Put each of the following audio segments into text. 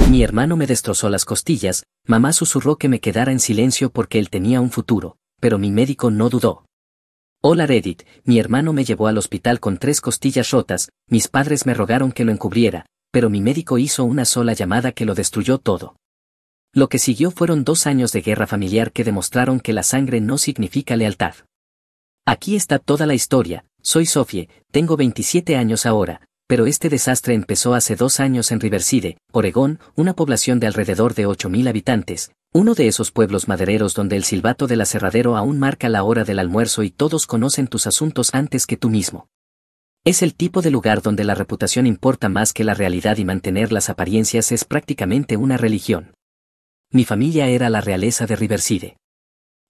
Mi hermano me destrozó las costillas, mamá susurró que me quedara en silencio porque él tenía un futuro, pero mi médico no dudó. Hola Reddit, mi hermano me llevó al hospital con 3 costillas rotas, mis padres me rogaron que lo encubriera, pero mi médico hizo una sola llamada que lo destruyó todo. Lo que siguió fueron 2 años de guerra familiar que demostraron que la sangre no significa lealtad. Aquí está toda la historia, soy Sophie, tengo 27 años ahora, pero este desastre empezó hace 2 años en Riverside, Oregón, una población de alrededor de 8,000 habitantes, uno de esos pueblos madereros donde el silbato del aserradero aún marca la hora del almuerzo y todos conocen tus asuntos antes que tú mismo. Es el tipo de lugar donde la reputación importa más que la realidad y mantener las apariencias es prácticamente una religión. Mi familia era la realeza de Riverside.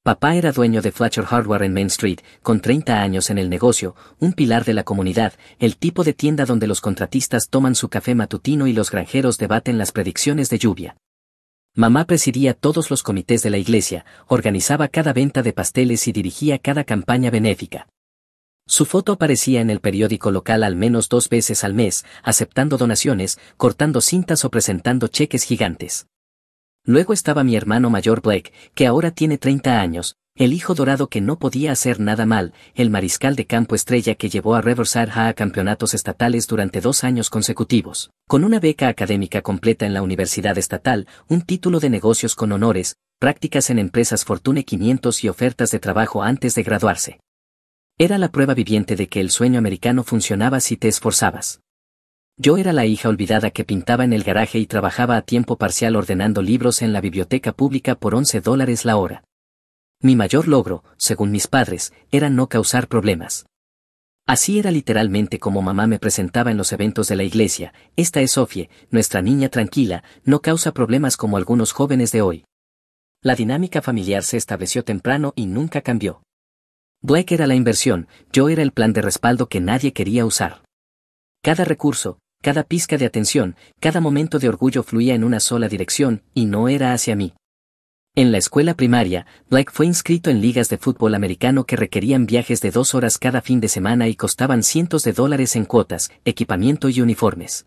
Papá era dueño de Fletcher Hardware en Main Street, con 30 años en el negocio, un pilar de la comunidad, el tipo de tienda donde los contratistas toman su café matutino y los granjeros debaten las predicciones de lluvia. Mamá presidía todos los comités de la iglesia, organizaba cada venta de pasteles y dirigía cada campaña benéfica. Su foto aparecía en el periódico local al menos 2 veces al mes, aceptando donaciones, cortando cintas o presentando cheques gigantes. Luego estaba mi hermano mayor Blake, que ahora tiene 30 años, el hijo dorado que no podía hacer nada mal, el mariscal de campo estrella que llevó a Riverside High a campeonatos estatales durante 2 años consecutivos, con una beca académica completa en la universidad estatal, un título de negocios con honores, prácticas en empresas Fortune 500 y ofertas de trabajo antes de graduarse. Era la prueba viviente de que el sueño americano funcionaba si te esforzabas. Yo era la hija olvidada que pintaba en el garaje y trabajaba a tiempo parcial ordenando libros en la biblioteca pública por $11 la hora. Mi mayor logro, según mis padres, era no causar problemas. Así era literalmente como mamá me presentaba en los eventos de la iglesia, esta es Sophie, nuestra niña tranquila, no causa problemas como algunos jóvenes de hoy. La dinámica familiar se estableció temprano y nunca cambió. Blake era la inversión, yo era el plan de respaldo que nadie quería usar. Cada recurso, cada pizca de atención, cada momento de orgullo fluía en una sola dirección, y no era hacia mí. En la escuela primaria, Blake fue inscrito en ligas de fútbol americano que requerían viajes de 2 horas cada fin de semana y costaban cientos de dólares en cuotas, equipamiento y uniformes.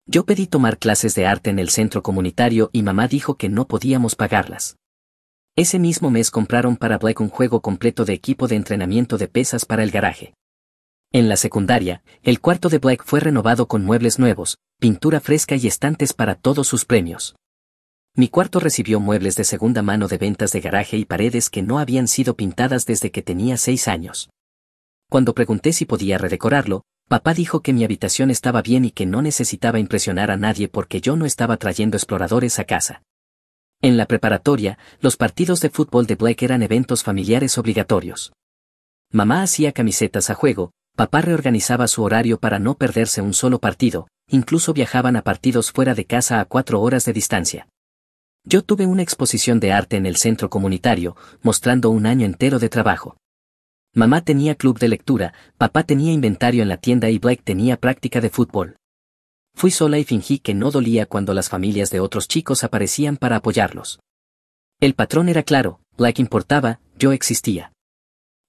Yo pedí tomar clases de arte en el centro comunitario y mamá dijo que no podíamos pagarlas. Ese mismo mes compraron para Blake un juego completo de equipo de entrenamiento de pesas para el garaje. En la secundaria, el cuarto de Blake fue renovado con muebles nuevos, pintura fresca y estantes para todos sus premios. Mi cuarto recibió muebles de segunda mano de ventas de garaje y paredes que no habían sido pintadas desde que tenía 6 años. Cuando pregunté si podía redecorarlo, papá dijo que mi habitación estaba bien y que no necesitaba impresionar a nadie porque yo no estaba trayendo exploradores a casa. En la preparatoria, los partidos de fútbol de Blake eran eventos familiares obligatorios. Mamá hacía camisetas a juego, papá reorganizaba su horario para no perderse un solo partido, incluso viajaban a partidos fuera de casa a 4 horas de distancia. Yo tuve una exposición de arte en el centro comunitario, mostrando un año entero de trabajo. Mamá tenía club de lectura, papá tenía inventario en la tienda y Blake tenía práctica de fútbol. Fui sola y fingí que no dolía cuando las familias de otros chicos aparecían para apoyarlos. El patrón era claro, Blake importaba, yo existía.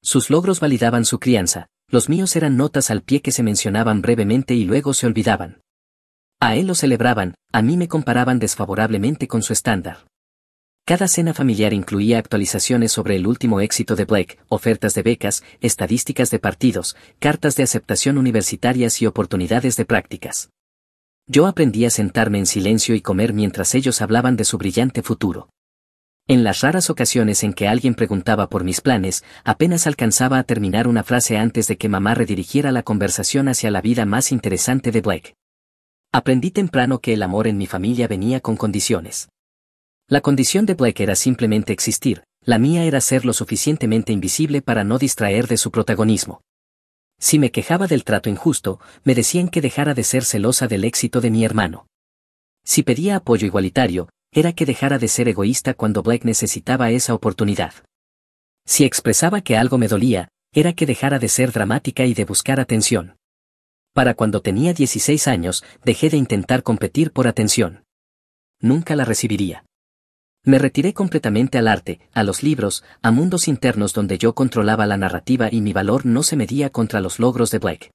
Sus logros validaban su crianza, los míos eran notas al pie que se mencionaban brevemente y luego se olvidaban. A él lo celebraban, a mí me comparaban desfavorablemente con su estándar. Cada cena familiar incluía actualizaciones sobre el último éxito de Blake, ofertas de becas, estadísticas de partidos, cartas de aceptación universitarias y oportunidades de prácticas. Yo aprendí a sentarme en silencio y comer mientras ellos hablaban de su brillante futuro. En las raras ocasiones en que alguien preguntaba por mis planes, apenas alcanzaba a terminar una frase antes de que mamá redirigiera la conversación hacia la vida más interesante de Blake. Aprendí temprano que el amor en mi familia venía con condiciones. La condición de Blake era simplemente existir, la mía era ser lo suficientemente invisible para no distraer de su protagonismo. Si me quejaba del trato injusto, me decían que dejara de ser celosa del éxito de mi hermano. Si pedía apoyo igualitario, era que dejara de ser egoísta cuando Blake necesitaba esa oportunidad. Si expresaba que algo me dolía, era que dejara de ser dramática y de buscar atención. Para cuando tenía 16 años, dejé de intentar competir por atención. Nunca la recibiría. Me retiré completamente al arte, a los libros, a mundos internos donde yo controlaba la narrativa y mi valor no se medía contra los logros de Blake.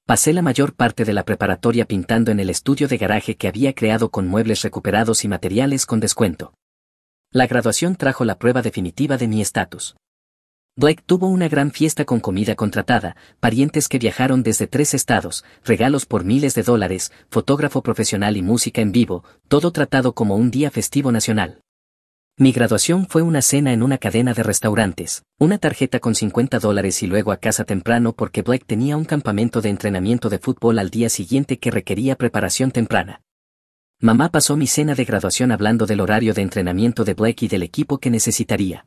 Pasé la mayor parte de la preparatoria pintando en el estudio de garaje que había creado con muebles recuperados y materiales con descuento. La graduación trajo la prueba definitiva de mi estatus. Blake tuvo una gran fiesta con comida contratada, parientes que viajaron desde 3 estados, regalos por miles de dólares, fotógrafo profesional y música en vivo, todo tratado como un día festivo nacional. Mi graduación fue una cena en una cadena de restaurantes, una tarjeta con $50 y luego a casa temprano porque Blake tenía un campamento de entrenamiento de fútbol al día siguiente que requería preparación temprana. Mamá pasó mi cena de graduación hablando del horario de entrenamiento de Blake y del equipo que necesitaría.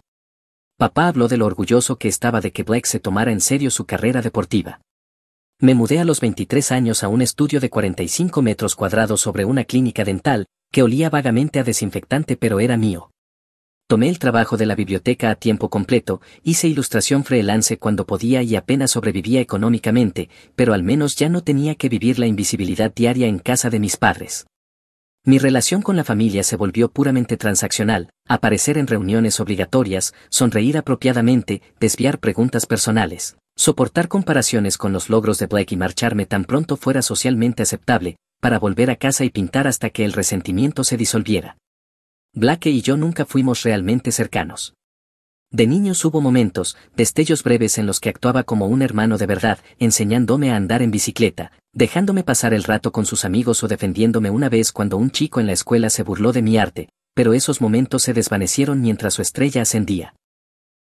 Papá habló de lo orgulloso que estaba de que Blake se tomara en serio su carrera deportiva. Me mudé a los 23 años a un estudio de 45 metros cuadrados sobre una clínica dental, que olía vagamente a desinfectante pero era mío. Tomé el trabajo de la biblioteca a tiempo completo, hice ilustración freelance cuando podía y apenas sobrevivía económicamente, pero al menos ya no tenía que vivir la invisibilidad diaria en casa de mis padres. Mi relación con la familia se volvió puramente transaccional, aparecer en reuniones obligatorias, sonreír apropiadamente, desviar preguntas personales, soportar comparaciones con los logros de Blake y marcharme tan pronto fuera socialmente aceptable, para volver a casa y pintar hasta que el resentimiento se disolviera. Blake y yo nunca fuimos realmente cercanos. De niños hubo momentos, destellos breves en los que actuaba como un hermano de verdad, enseñándome a andar en bicicleta, dejándome pasar el rato con sus amigos o defendiéndome una vez cuando un chico en la escuela se burló de mi arte, pero esos momentos se desvanecieron mientras su estrella ascendía.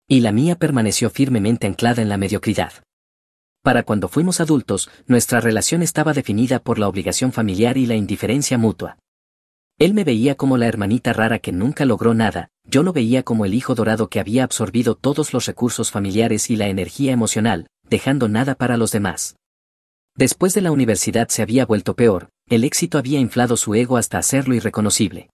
Y la mía permaneció firmemente anclada en la mediocridad. Para cuando fuimos adultos, nuestra relación estaba definida por la obligación familiar y la indiferencia mutua. Él me veía como la hermanita rara que nunca logró nada, yo lo veía como el hijo dorado que había absorbido todos los recursos familiares y la energía emocional, dejando nada para los demás. Después de la universidad se había vuelto peor, el éxito había inflado su ego hasta hacerlo irreconocible.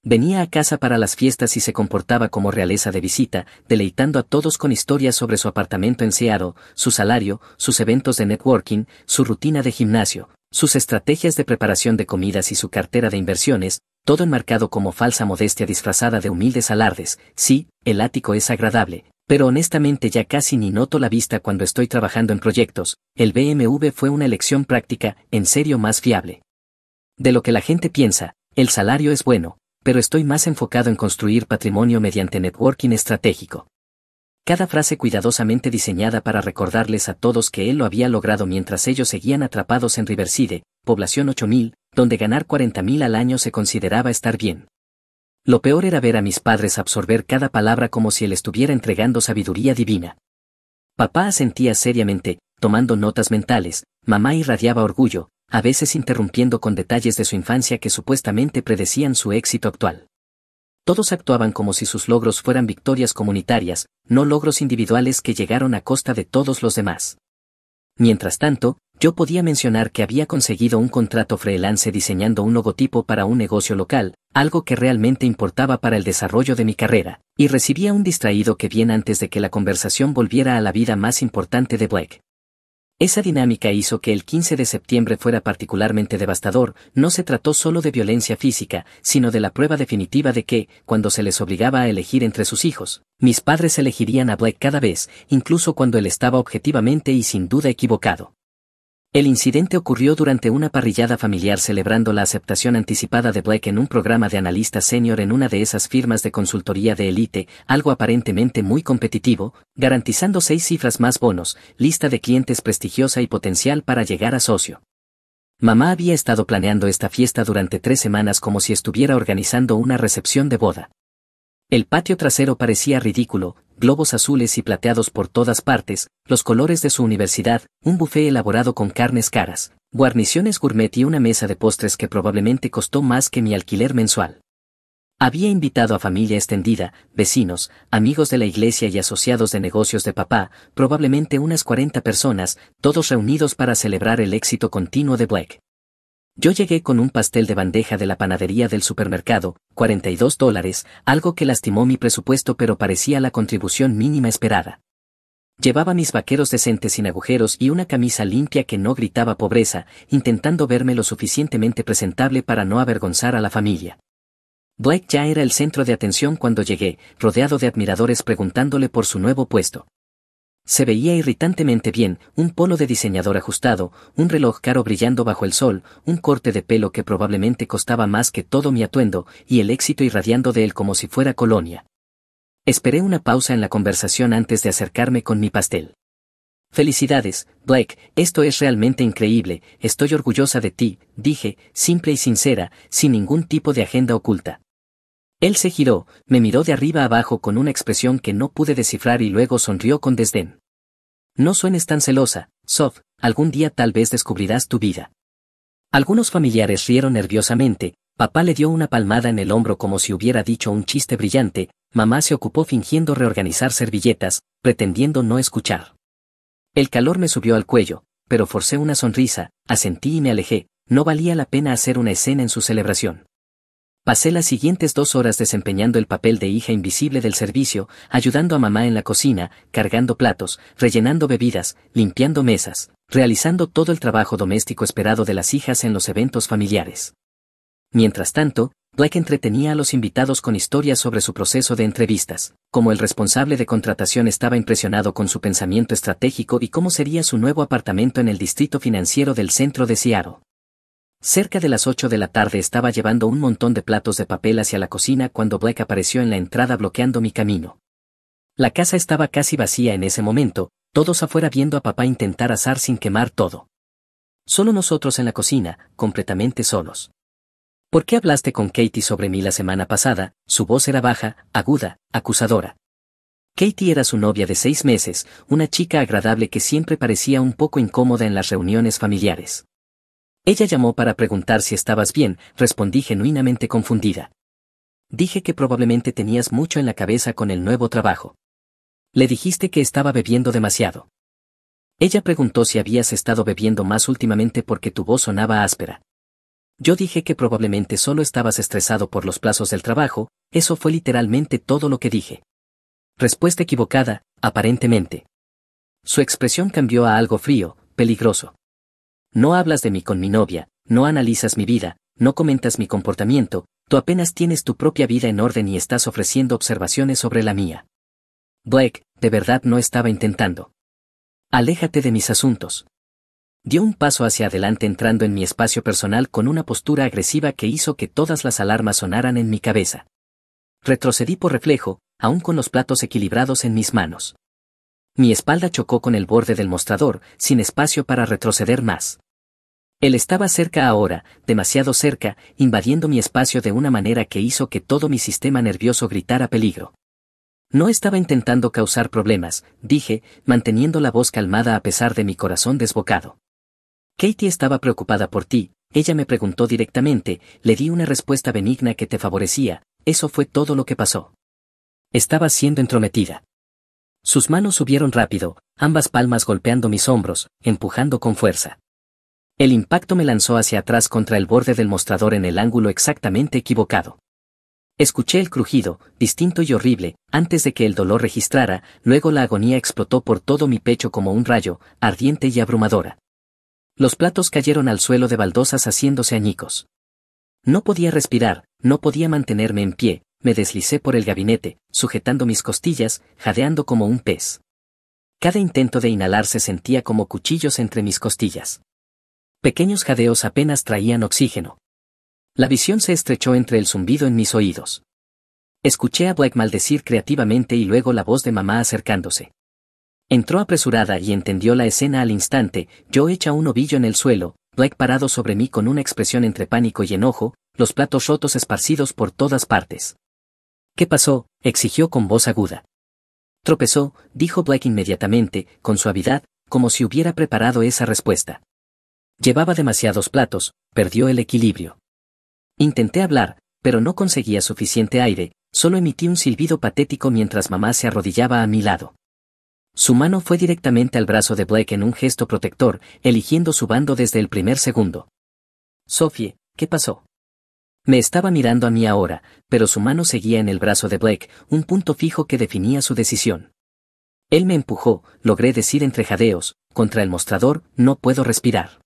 Venía a casa para las fiestas y se comportaba como realeza de visita, deleitando a todos con historias sobre su apartamento en Seattle, su salario, sus eventos de networking, su rutina de gimnasio, sus estrategias de preparación de comidas y su cartera de inversiones, todo enmarcado como falsa modestia disfrazada de humildes alardes. Sí, el ático es agradable, pero honestamente ya casi ni noto la vista cuando estoy trabajando en proyectos. El BMW fue una elección práctica, en serio más fiable. De lo que la gente piensa, el salario es bueno, pero estoy más enfocado en construir patrimonio mediante networking estratégico. Cada frase cuidadosamente diseñada para recordarles a todos que él lo había logrado mientras ellos seguían atrapados en Riverside, población 8000, donde ganar 40,000 al año se consideraba estar bien. Lo peor era ver a mis padres absorber cada palabra como si él estuviera entregando sabiduría divina. Papá asentía seriamente, tomando notas mentales, mamá irradiaba orgullo, a veces interrumpiendo con detalles de su infancia que supuestamente predecían su éxito actual. Todos actuaban como si sus logros fueran victorias comunitarias, no logros individuales que llegaron a costa de todos los demás. Mientras tanto, yo podía mencionar que había conseguido un contrato freelance diseñando un logotipo para un negocio local, algo que realmente importaba para el desarrollo de mi carrera, y recibía un distraído que bien antes de que la conversación volviera a la vida más importante de Blake. Esa dinámica hizo que el 15 de septiembre fuera particularmente devastador. No se trató solo de violencia física, sino de la prueba definitiva de que, cuando se les obligaba a elegir entre sus hijos, mis padres elegirían a Blake cada vez, incluso cuando él estaba objetivamente y sin duda equivocado. El incidente ocurrió durante una parrillada familiar celebrando la aceptación anticipada de Blake en un programa de analista senior en una de esas firmas de consultoría de élite, algo aparentemente muy competitivo, garantizando 6 cifras más bonos, lista de clientes prestigiosa y potencial para llegar a socio. Mamá había estado planeando esta fiesta durante 3 semanas como si estuviera organizando una recepción de boda. El patio trasero parecía ridículo, globos azules y plateados por todas partes, los colores de su universidad, un buffet elaborado con carnes caras, guarniciones gourmet y una mesa de postres que probablemente costó más que mi alquiler mensual. Había invitado a familia extendida, vecinos, amigos de la iglesia y asociados de negocios de papá, probablemente unas 40 personas, todos reunidos para celebrar el éxito continuo de Blake. Yo llegué con un pastel de bandeja de la panadería del supermercado, $42, algo que lastimó mi presupuesto pero parecía la contribución mínima esperada. Llevaba mis vaqueros decentes sin agujeros y una camisa limpia que no gritaba pobreza, intentando verme lo suficientemente presentable para no avergonzar a la familia. Blake ya era el centro de atención cuando llegué, rodeado de admiradores preguntándole por su nuevo puesto. Se veía irritantemente bien, un polo de diseñador ajustado, un reloj caro brillando bajo el sol, un corte de pelo que probablemente costaba más que todo mi atuendo, y el éxito irradiando de él como si fuera colonia. Esperé una pausa en la conversación antes de acercarme con mi pastel. Felicidades, Blake, esto es realmente increíble, estoy orgullosa de ti, dije, simple y sincera, sin ningún tipo de agenda oculta. Él se giró, me miró de arriba abajo con una expresión que no pude descifrar y luego sonrió con desdén. No suenes tan celosa, Sof, algún día tal vez descubrirás tu vida. Algunos familiares rieron nerviosamente, papá le dio una palmada en el hombro como si hubiera dicho un chiste brillante, mamá se ocupó fingiendo reorganizar servilletas, pretendiendo no escuchar. El calor me subió al cuello, pero forcé una sonrisa, asentí y me alejé, no valía la pena hacer una escena en su celebración. Pasé las siguientes 2 horas desempeñando el papel de hija invisible del servicio, ayudando a mamá en la cocina, cargando platos, rellenando bebidas, limpiando mesas, realizando todo el trabajo doméstico esperado de las hijas en los eventos familiares. Mientras tanto, Blake entretenía a los invitados con historias sobre su proceso de entrevistas, cómo el responsable de contratación estaba impresionado con su pensamiento estratégico y cómo sería su nuevo apartamento en el distrito financiero del centro de Seattle. Cerca de las 8 de la tarde estaba llevando un montón de platos de papel hacia la cocina cuando Blake apareció en la entrada bloqueando mi camino. La casa estaba casi vacía en ese momento, todos afuera viendo a papá intentar asar sin quemar todo. Solo nosotros en la cocina, completamente solos. ¿Por qué hablaste con Katie sobre mí la semana pasada? Su voz era baja, aguda, acusadora. Katie era su novia de 6 meses, una chica agradable que siempre parecía un poco incómoda en las reuniones familiares. Ella llamó para preguntar si estabas bien, respondí genuinamente confundida. Dije que probablemente tenías mucho en la cabeza con el nuevo trabajo. Le dijiste que estaba bebiendo demasiado. Ella preguntó si habías estado bebiendo más últimamente porque tu voz sonaba áspera. Yo dije que probablemente solo estabas estresado por los plazos del trabajo, eso fue literalmente todo lo que dije. Respuesta equivocada, aparentemente. Su expresión cambió a algo frío, peligroso. No hablas de mí con mi novia, no analizas mi vida, no comentas mi comportamiento, tú apenas tienes tu propia vida en orden y estás ofreciendo observaciones sobre la mía. Blake, de verdad no estaba intentando. Aléjate de mis asuntos. Dio un paso hacia adelante entrando en mi espacio personal con una postura agresiva que hizo que todas las alarmas sonaran en mi cabeza. Retrocedí por reflejo, aún con los platos equilibrados en mis manos. Mi espalda chocó con el borde del mostrador, sin espacio para retroceder más. Él estaba cerca ahora, demasiado cerca, invadiendo mi espacio de una manera que hizo que todo mi sistema nervioso gritara peligro. No estaba intentando causar problemas, dije, manteniendo la voz calmada a pesar de mi corazón desbocado. Katie estaba preocupada por ti, ella me preguntó directamente, le di una respuesta benigna que te favorecía, eso fue todo lo que pasó. Estabas siendo entrometida. Sus manos subieron rápido, ambas palmas golpeando mis hombros, empujando con fuerza. El impacto me lanzó hacia atrás contra el borde del mostrador en el ángulo exactamente equivocado. Escuché el crujido, distinto y horrible, antes de que el dolor registrara, luego la agonía explotó por todo mi pecho como un rayo, ardiente y abrumadora. Los platos cayeron al suelo de baldosas haciéndose añicos. No podía respirar, no podía mantenerme en pie, me deslicé por el gabinete, sujetando mis costillas, jadeando como un pez. Cada intento de inhalar se sentía como cuchillos entre mis costillas. Pequeños jadeos apenas traían oxígeno. La visión se estrechó entre el zumbido en mis oídos. Escuché a Blake maldecir creativamente y luego la voz de mamá acercándose. Entró apresurada y entendió la escena al instante, yo hecha un ovillo en el suelo, Blake parado sobre mí con una expresión entre pánico y enojo, los platos rotos esparcidos por todas partes. ¿Qué pasó?, exigió con voz aguda. Tropezó, dijo Blake inmediatamente, con suavidad, como si hubiera preparado esa respuesta. Llevaba demasiados platos, perdió el equilibrio. Intenté hablar, pero no conseguía suficiente aire, solo emití un silbido patético mientras mamá se arrodillaba a mi lado. Su mano fue directamente al brazo de Blake en un gesto protector, eligiendo su bando desde el primer segundo. Sophie, ¿qué pasó? Me estaba mirando a mí ahora, pero su mano seguía en el brazo de Blake, un punto fijo que definía su decisión. Él me empujó, logré decir entre jadeos, contra el mostrador, no puedo respirar.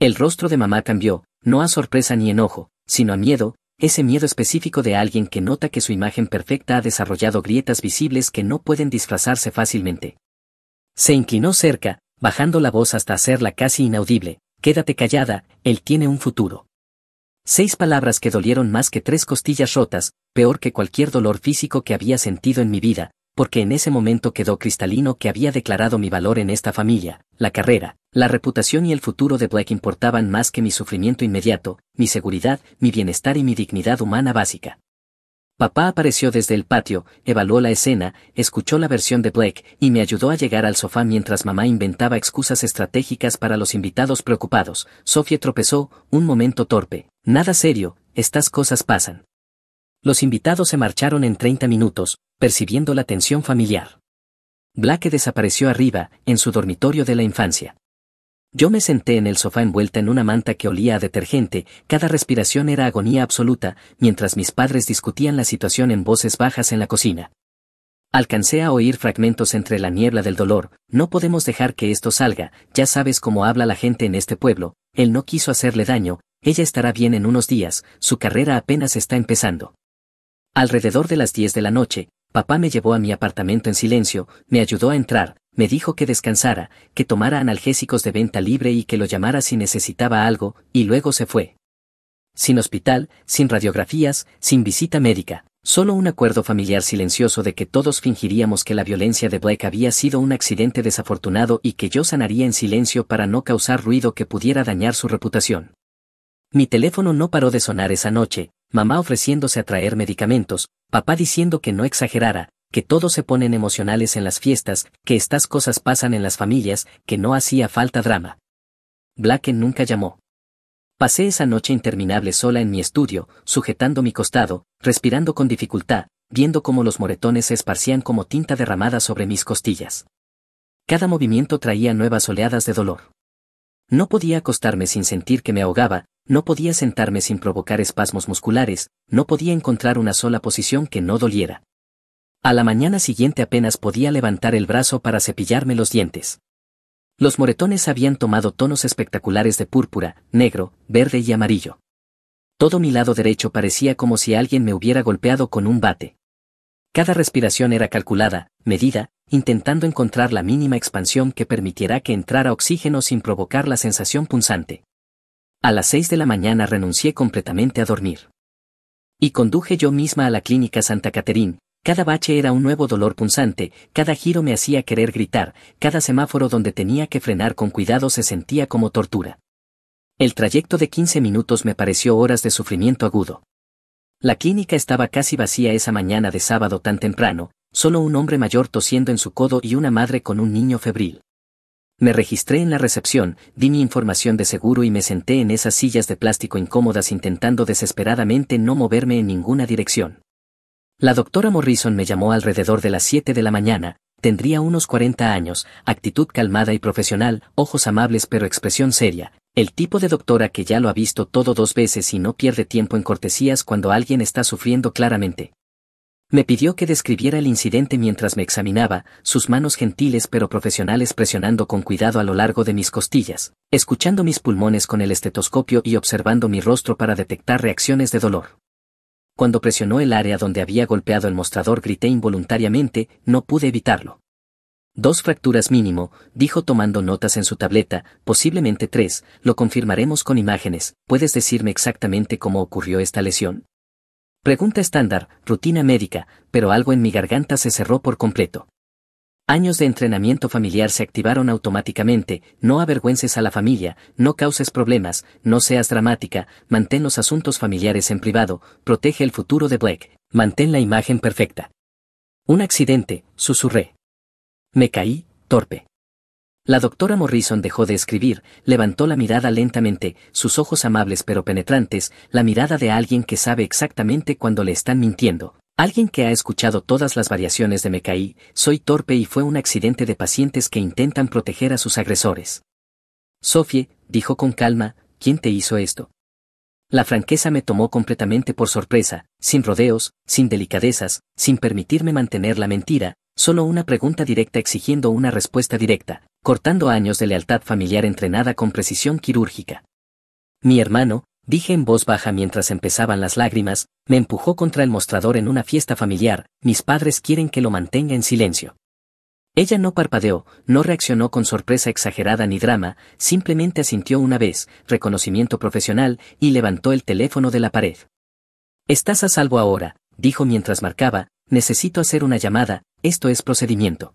El rostro de mamá cambió, no a sorpresa ni enojo, sino a miedo, ese miedo específico de alguien que nota que su imagen perfecta ha desarrollado grietas visibles que no pueden disfrazarse fácilmente. Se inclinó cerca, bajando la voz hasta hacerla casi inaudible. Quédate callada, él tiene un futuro. 6 palabras que dolieron más que 3 costillas rotas, peor que cualquier dolor físico que había sentido en mi vida, porque en ese momento quedó cristalino que había declarado mi valor en esta familia. La carrera, la reputación y el futuro de Black importaban más que mi sufrimiento inmediato, mi seguridad, mi bienestar y mi dignidad humana básica. Papá apareció desde el patio, evaluó la escena, escuchó la versión de Blake y me ayudó a llegar al sofá mientras mamá inventaba excusas estratégicas para los invitados preocupados. Sofía tropezó, un momento torpe. Nada serio, estas cosas pasan. Los invitados se marcharon en 30 minutos, percibiendo la tensión familiar. Blake desapareció arriba, en su dormitorio de la infancia. Yo me senté en el sofá envuelta en una manta que olía a detergente, cada respiración era agonía absoluta, mientras mis padres discutían la situación en voces bajas en la cocina. Alcancé a oír fragmentos entre la niebla del dolor. No podemos dejar que esto salga, ya sabes cómo habla la gente en este pueblo, él no quiso hacerle daño, ella estará bien en unos días, su carrera apenas está empezando. Alrededor de las 10 de la noche, papá me llevó a mi apartamento en silencio, me ayudó a entrar, me dijo que descansara, que tomara analgésicos de venta libre y que lo llamara si necesitaba algo, y luego se fue. Sin hospital, sin radiografías, sin visita médica, solo un acuerdo familiar silencioso de que todos fingiríamos que la violencia de Blake había sido un accidente desafortunado y que yo sanaría en silencio para no causar ruido que pudiera dañar su reputación. Mi teléfono no paró de sonar esa noche, mamá ofreciéndose a traer medicamentos, papá diciendo que no exagerara, que todos se ponen emocionales en las fiestas, que estas cosas pasan en las familias, que no hacía falta drama. Blake nunca llamó. Pasé esa noche interminable sola en mi estudio, sujetando mi costado, respirando con dificultad, viendo cómo los moretones se esparcían como tinta derramada sobre mis costillas. Cada movimiento traía nuevas oleadas de dolor. No podía acostarme sin sentir que me ahogaba, no podía sentarme sin provocar espasmos musculares, no podía encontrar una sola posición que no doliera. A la mañana siguiente apenas podía levantar el brazo para cepillarme los dientes. Los moretones habían tomado tonos espectaculares de púrpura, negro, verde y amarillo. Todo mi lado derecho parecía como si alguien me hubiera golpeado con un bate. Cada respiración era calculada, medida, intentando encontrar la mínima expansión que permitiera que entrara oxígeno sin provocar la sensación punzante. A las 6 de la mañana renuncié completamente a dormir. Y conduje yo misma a la clínica Santa Caterine. Cada bache era un nuevo dolor punzante, cada giro me hacía querer gritar, cada semáforo donde tenía que frenar con cuidado se sentía como tortura. El trayecto de 15 minutos me pareció horas de sufrimiento agudo. La clínica estaba casi vacía esa mañana de sábado tan temprano, solo un hombre mayor tosiendo en su codo y una madre con un niño febril. Me registré en la recepción, di mi información de seguro y me senté en esas sillas de plástico incómodas intentando desesperadamente no moverme en ninguna dirección. La doctora Morrison me llamó alrededor de las 7 de la mañana, tendría unos 40 años, actitud calmada y profesional, ojos amables pero expresión seria, el tipo de doctora que ya lo ha visto todo 2 veces y no pierde tiempo en cortesías cuando alguien está sufriendo claramente. Me pidió que describiera el incidente mientras me examinaba, sus manos gentiles pero profesionales presionando con cuidado a lo largo de mis costillas, escuchando mis pulmones con el estetoscopio y observando mi rostro para detectar reacciones de dolor. Cuando presionó el área donde había golpeado el mostrador grité involuntariamente, no pude evitarlo. 2 fracturas mínimo, dijo tomando notas en su tableta, posiblemente 3, lo confirmaremos con imágenes, ¿puedes decirme exactamente cómo ocurrió esta lesión? Pregunta estándar, rutina médica, pero algo en mi garganta se cerró por completo. Años de entrenamiento familiar se activaron automáticamente, no avergüences a la familia, no causes problemas, no seas dramática, mantén los asuntos familiares en privado, protege el futuro de Blake, mantén la imagen perfecta. Un accidente, susurré. Me caí, torpe. La doctora Morrison dejó de escribir, levantó la mirada lentamente, sus ojos amables pero penetrantes, la mirada de alguien que sabe exactamente cuando le están mintiendo. Alguien que ha escuchado todas las variaciones de me caí, soy torpe y fue un accidente de pacientes que intentan proteger a sus agresores. Sophie, dijo con calma, ¿quién te hizo esto? La franqueza me tomó completamente por sorpresa, sin rodeos, sin delicadezas, sin permitirme mantener la mentira, solo una pregunta directa exigiendo una respuesta directa, cortando años de lealtad familiar entrenada con precisión quirúrgica. Mi hermano, dije en voz baja mientras empezaban las lágrimas, me empujó contra el mostrador en una fiesta familiar, mis padres quieren que lo mantenga en silencio. Ella no parpadeó, no reaccionó con sorpresa exagerada ni drama, simplemente asintió una vez, reconocimiento profesional, y levantó el teléfono de la pared. Estás a salvo ahora, dijo mientras marcaba, necesito hacer una llamada, esto es procedimiento.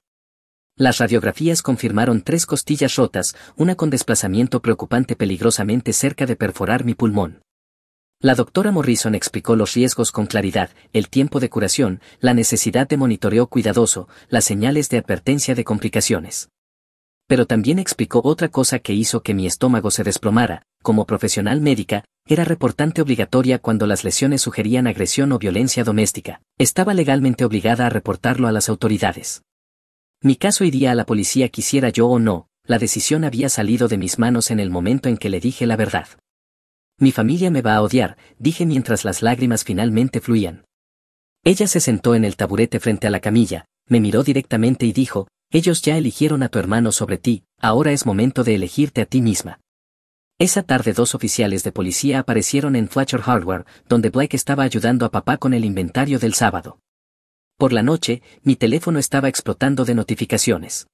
Las radiografías confirmaron 3 costillas rotas, una con desplazamiento preocupante peligrosamente cerca de perforar mi pulmón. La doctora Morrison explicó los riesgos con claridad, el tiempo de curación, la necesidad de monitoreo cuidadoso, las señales de advertencia de complicaciones. Pero también explicó otra cosa que hizo que mi estómago se desplomara. Como profesional médica, era reportante obligatoria cuando las lesiones sugerían agresión o violencia doméstica. Estaba legalmente obligada a reportarlo a las autoridades. Mi caso iría a la policía quisiera yo o no, la decisión había salido de mis manos en el momento en que le dije la verdad. Mi familia me va a odiar, dije mientras las lágrimas finalmente fluían. Ella se sentó en el taburete frente a la camilla, me miró directamente y dijo, ellos ya eligieron a tu hermano sobre ti, ahora es momento de elegirte a ti misma. Esa tarde 2 oficiales de policía aparecieron en Fletcher Hardware, donde Blake estaba ayudando a papá con el inventario del sábado. Por la noche, mi teléfono estaba explotando de notificaciones.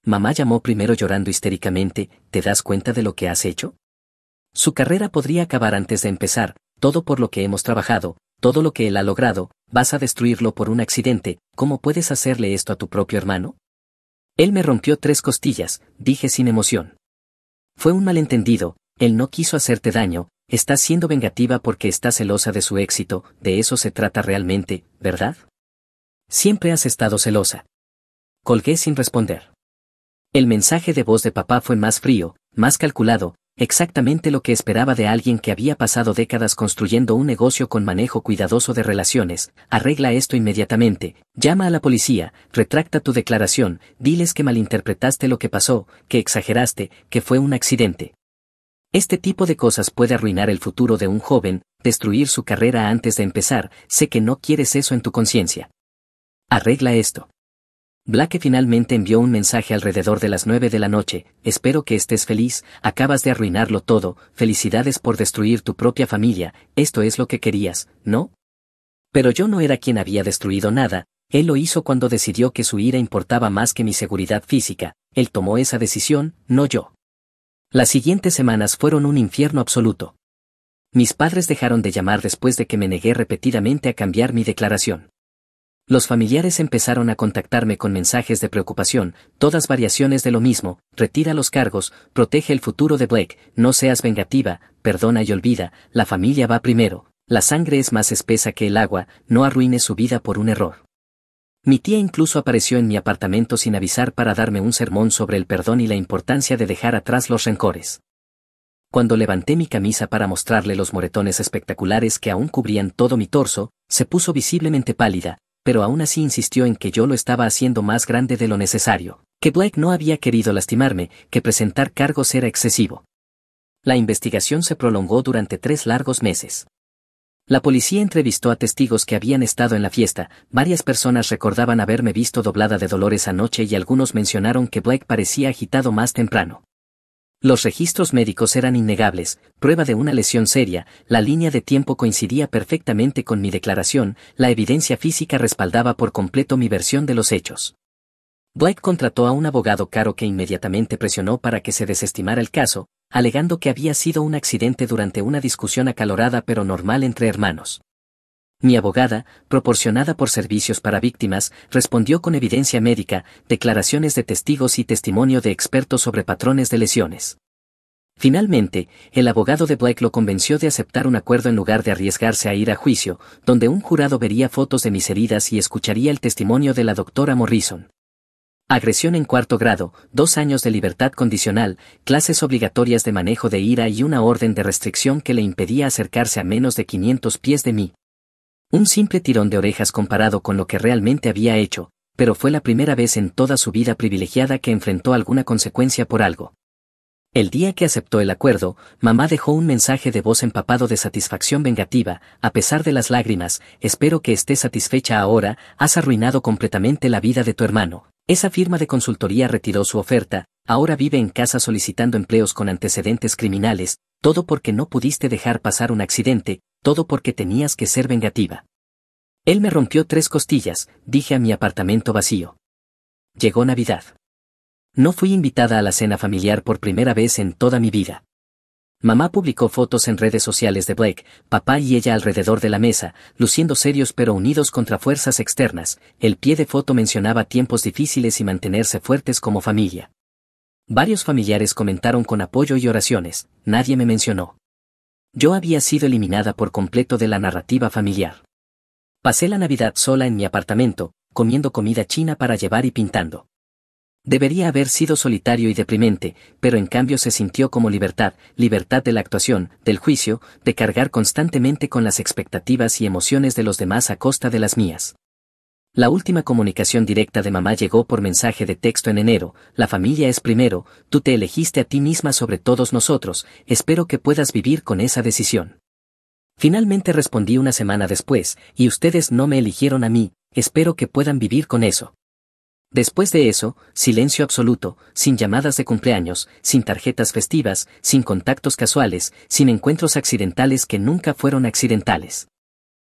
Mamá llamó primero llorando histéricamente, ¿te das cuenta de lo que has hecho? Su carrera podría acabar antes de empezar, todo por lo que hemos trabajado, todo lo que él ha logrado, vas a destruirlo por un accidente, ¿cómo puedes hacerle esto a tu propio hermano? Él me rompió 3 costillas, dije sin emoción. Fue un malentendido, él no quiso hacerte daño, estás siendo vengativa porque estás celosa de su éxito, de eso se trata realmente, ¿verdad? Siempre has estado celosa. Colgué sin responder. El mensaje de voz de papá fue más frío, más calculado, exactamente lo que esperaba de alguien que había pasado décadas construyendo un negocio con manejo cuidadoso de relaciones. Arregla esto inmediatamente, llama a la policía, retracta tu declaración, diles que malinterpretaste lo que pasó, que exageraste, que fue un accidente. Este tipo de cosas puede arruinar el futuro de un joven, destruir su carrera antes de empezar, sé que no quieres eso en tu conciencia. Arregla esto. Blake finalmente envió un mensaje alrededor de las 9 de la noche, espero que estés feliz, acabas de arruinarlo todo, felicidades por destruir tu propia familia, esto es lo que querías, ¿no? Pero yo no era quien había destruido nada, él lo hizo cuando decidió que su ira importaba más que mi seguridad física, él tomó esa decisión, no yo. Las siguientes semanas fueron un infierno absoluto. Mis padres dejaron de llamar después de que me negué repetidamente a cambiar mi declaración. Los familiares empezaron a contactarme con mensajes de preocupación, todas variaciones de lo mismo, retira los cargos, protege el futuro de Blake, no seas vengativa, perdona y olvida, la familia va primero, la sangre es más espesa que el agua, no arruines su vida por un error. Mi tía incluso apareció en mi apartamento sin avisar para darme un sermón sobre el perdón y la importancia de dejar atrás los rencores. Cuando levanté mi camisa para mostrarle los moretones espectaculares que aún cubrían todo mi torso, se puso visiblemente pálida, pero aún así insistió en que yo lo estaba haciendo más grande de lo necesario, que Blake no había querido lastimarme, que presentar cargos era excesivo. La investigación se prolongó durante 3 largos meses. La policía entrevistó a testigos que habían estado en la fiesta, varias personas recordaban haberme visto doblada de dolores anoche y algunos mencionaron que Blake parecía agitado más temprano. Los registros médicos eran innegables, prueba de una lesión seria, la línea de tiempo coincidía perfectamente con mi declaración, la evidencia física respaldaba por completo mi versión de los hechos. Blake contrató a un abogado caro que inmediatamente presionó para que se desestimara el caso, alegando que había sido un accidente durante una discusión acalorada pero normal entre hermanos. Mi abogada, proporcionada por Servicios para Víctimas, respondió con evidencia médica, declaraciones de testigos y testimonio de expertos sobre patrones de lesiones. Finalmente, el abogado de Blake lo convenció de aceptar un acuerdo en lugar de arriesgarse a ir a juicio, donde un jurado vería fotos de mis heridas y escucharía el testimonio de la doctora Morrison. Agresión en 4º grado, 2 años de libertad condicional, clases obligatorias de manejo de ira y una orden de restricción que le impedía acercarse a menos de 500 pies de mí. Un simple tirón de orejas comparado con lo que realmente había hecho, pero fue la primera vez en toda su vida privilegiada que enfrentó alguna consecuencia por algo. El día que aceptó el acuerdo, mamá dejó un mensaje de voz empapado de satisfacción vengativa, a pesar de las lágrimas, espero que estés satisfecha ahora, has arruinado completamente la vida de tu hermano. Esa firma de consultoría retiró su oferta, ahora vive en casa solicitando empleos con antecedentes criminales, todo porque no pudiste dejar pasar un accidente, todo porque tenías que ser vengativa. Él me rompió 3 costillas, dije a mi apartamento vacío. Llegó Navidad. No fui invitada a la cena familiar por primera vez en toda mi vida. Mamá publicó fotos en redes sociales de Blake, papá y ella alrededor de la mesa, luciendo serios pero unidos contra fuerzas externas. El pie de foto mencionaba tiempos difíciles y mantenerse fuertes como familia. Varios familiares comentaron con apoyo y oraciones, nadie me mencionó. Yo había sido eliminada por completo de la narrativa familiar. Pasé la Navidad sola en mi apartamento, comiendo comida china para llevar y pintando. Debería haber sido solitario y deprimente, pero en cambio se sintió como libertad, libertad de la actuación, del juicio, de cargar constantemente con las expectativas y emociones de los demás a costa de las mías. La última comunicación directa de mamá llegó por mensaje de texto en enero: la familia es primero, tú te elegiste a ti misma sobre todos nosotros, espero que puedas vivir con esa decisión. Finalmente respondí una semana después: y ustedes no me eligieron a mí, espero que puedan vivir con eso. Después de eso, silencio absoluto, sin llamadas de cumpleaños, sin tarjetas festivas, sin contactos casuales, sin encuentros accidentales que nunca fueron accidentales.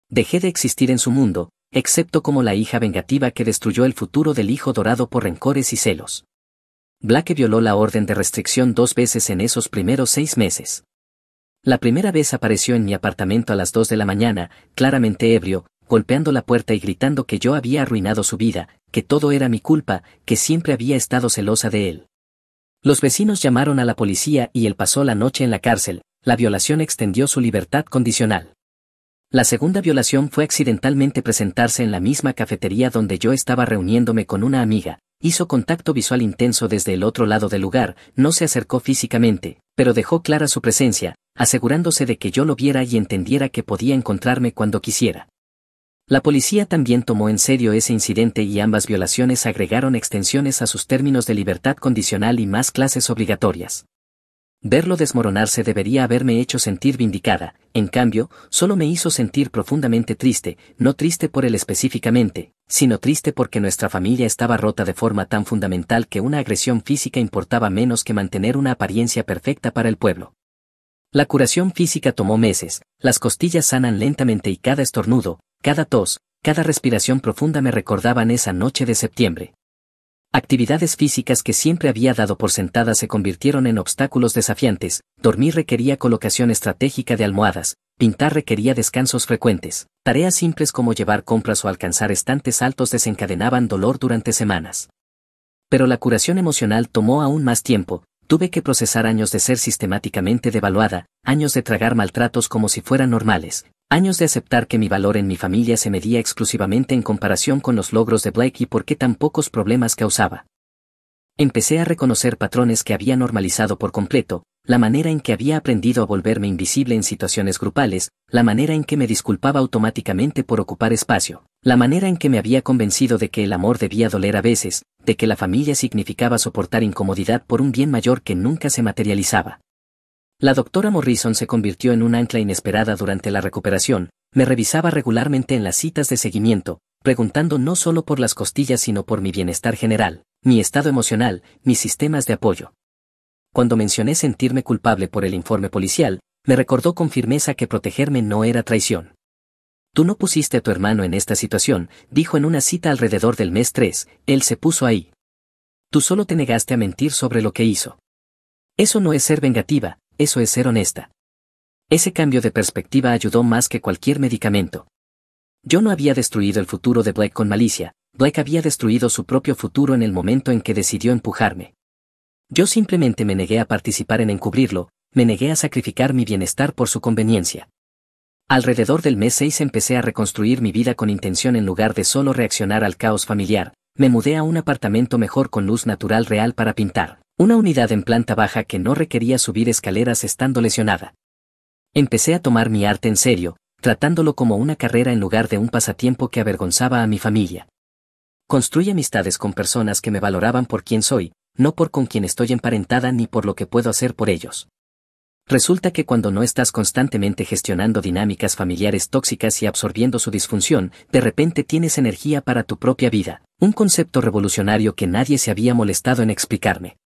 Dejé de existir en su mundo, excepto como la hija vengativa que destruyó el futuro del hijo dorado por rencores y celos. Blake violó la orden de restricción 2 veces en esos primeros 6 meses. La primera vez apareció en mi apartamento a las 2 de la mañana, claramente ebrio, golpeando la puerta y gritando que yo había arruinado su vida, que todo era mi culpa, que siempre había estado celosa de él. Los vecinos llamaron a la policía y él pasó la noche en la cárcel. La violación extendió su libertad condicional. La segunda violación fue accidentalmente presentarse en la misma cafetería donde yo estaba reuniéndome con una amiga. Hizo contacto visual intenso desde el otro lado del lugar, no se acercó físicamente, pero dejó clara su presencia, asegurándose de que yo lo viera y entendiera que podía encontrarme cuando quisiera. La policía también tomó en serio ese incidente y ambas violaciones agregaron extensiones a sus términos de libertad condicional y más clases obligatorias. Verlo desmoronarse debería haberme hecho sentir vindicada, en cambio, solo me hizo sentir profundamente triste, no triste por él específicamente, sino triste porque nuestra familia estaba rota de forma tan fundamental que una agresión física importaba menos que mantener una apariencia perfecta para el pueblo. La curación física tomó meses, las costillas sanan lentamente y cada estornudo, cada tos, cada respiración profunda me recordaban esa noche de septiembre. Actividades físicas que siempre había dado por sentadas se convirtieron en obstáculos desafiantes, dormir requería colocación estratégica de almohadas, pintar requería descansos frecuentes, tareas simples como llevar compras o alcanzar estantes altos desencadenaban dolor durante semanas. Pero la curación emocional tomó aún más tiempo. Tuve que procesar años de ser sistemáticamente devaluada, años de tragar maltratos como si fueran normales, años de aceptar que mi valor en mi familia se medía exclusivamente en comparación con los logros de Blake y por qué tan pocos problemas causaba. Empecé a reconocer patrones que había normalizado por completo, la manera en que había aprendido a volverme invisible en situaciones grupales, la manera en que me disculpaba automáticamente por ocupar espacio, la manera en que me había convencido de que el amor debía doler a veces, de que la familia significaba soportar incomodidad por un bien mayor que nunca se materializaba. La doctora Morrison se convirtió en un ancla inesperada durante la recuperación, me revisaba regularmente en las citas de seguimiento, preguntando no solo por las costillas sino por mi bienestar general, mi estado emocional, mis sistemas de apoyo. Cuando mencioné sentirme culpable por el informe policial, me recordó con firmeza que protegerme no era traición. Tú no pusiste a tu hermano en esta situación, dijo en una cita alrededor del mes 3, él se puso ahí. Tú solo te negaste a mentir sobre lo que hizo. Eso no es ser vengativa, eso es ser honesta. Ese cambio de perspectiva ayudó más que cualquier medicamento. Yo no había destruido el futuro de Blake con malicia, Blake había destruido su propio futuro en el momento en que decidió empujarme. Yo simplemente me negué a participar en encubrirlo, me negué a sacrificar mi bienestar por su conveniencia. Alrededor del mes 6 empecé a reconstruir mi vida con intención en lugar de solo reaccionar al caos familiar. Me mudé a un apartamento mejor con luz natural real para pintar, una unidad en planta baja que no requería subir escaleras estando lesionada. Empecé a tomar mi arte en serio, tratándolo como una carrera en lugar de un pasatiempo que avergonzaba a mi familia. Construí amistades con personas que me valoraban por quien soy, no por con quien estoy emparentada ni por lo que puedo hacer por ellos. Resulta que cuando no estás constantemente gestionando dinámicas familiares tóxicas y absorbiendo su disfunción, de repente tienes energía para tu propia vida, un concepto revolucionario que nadie se había molestado en explicarme.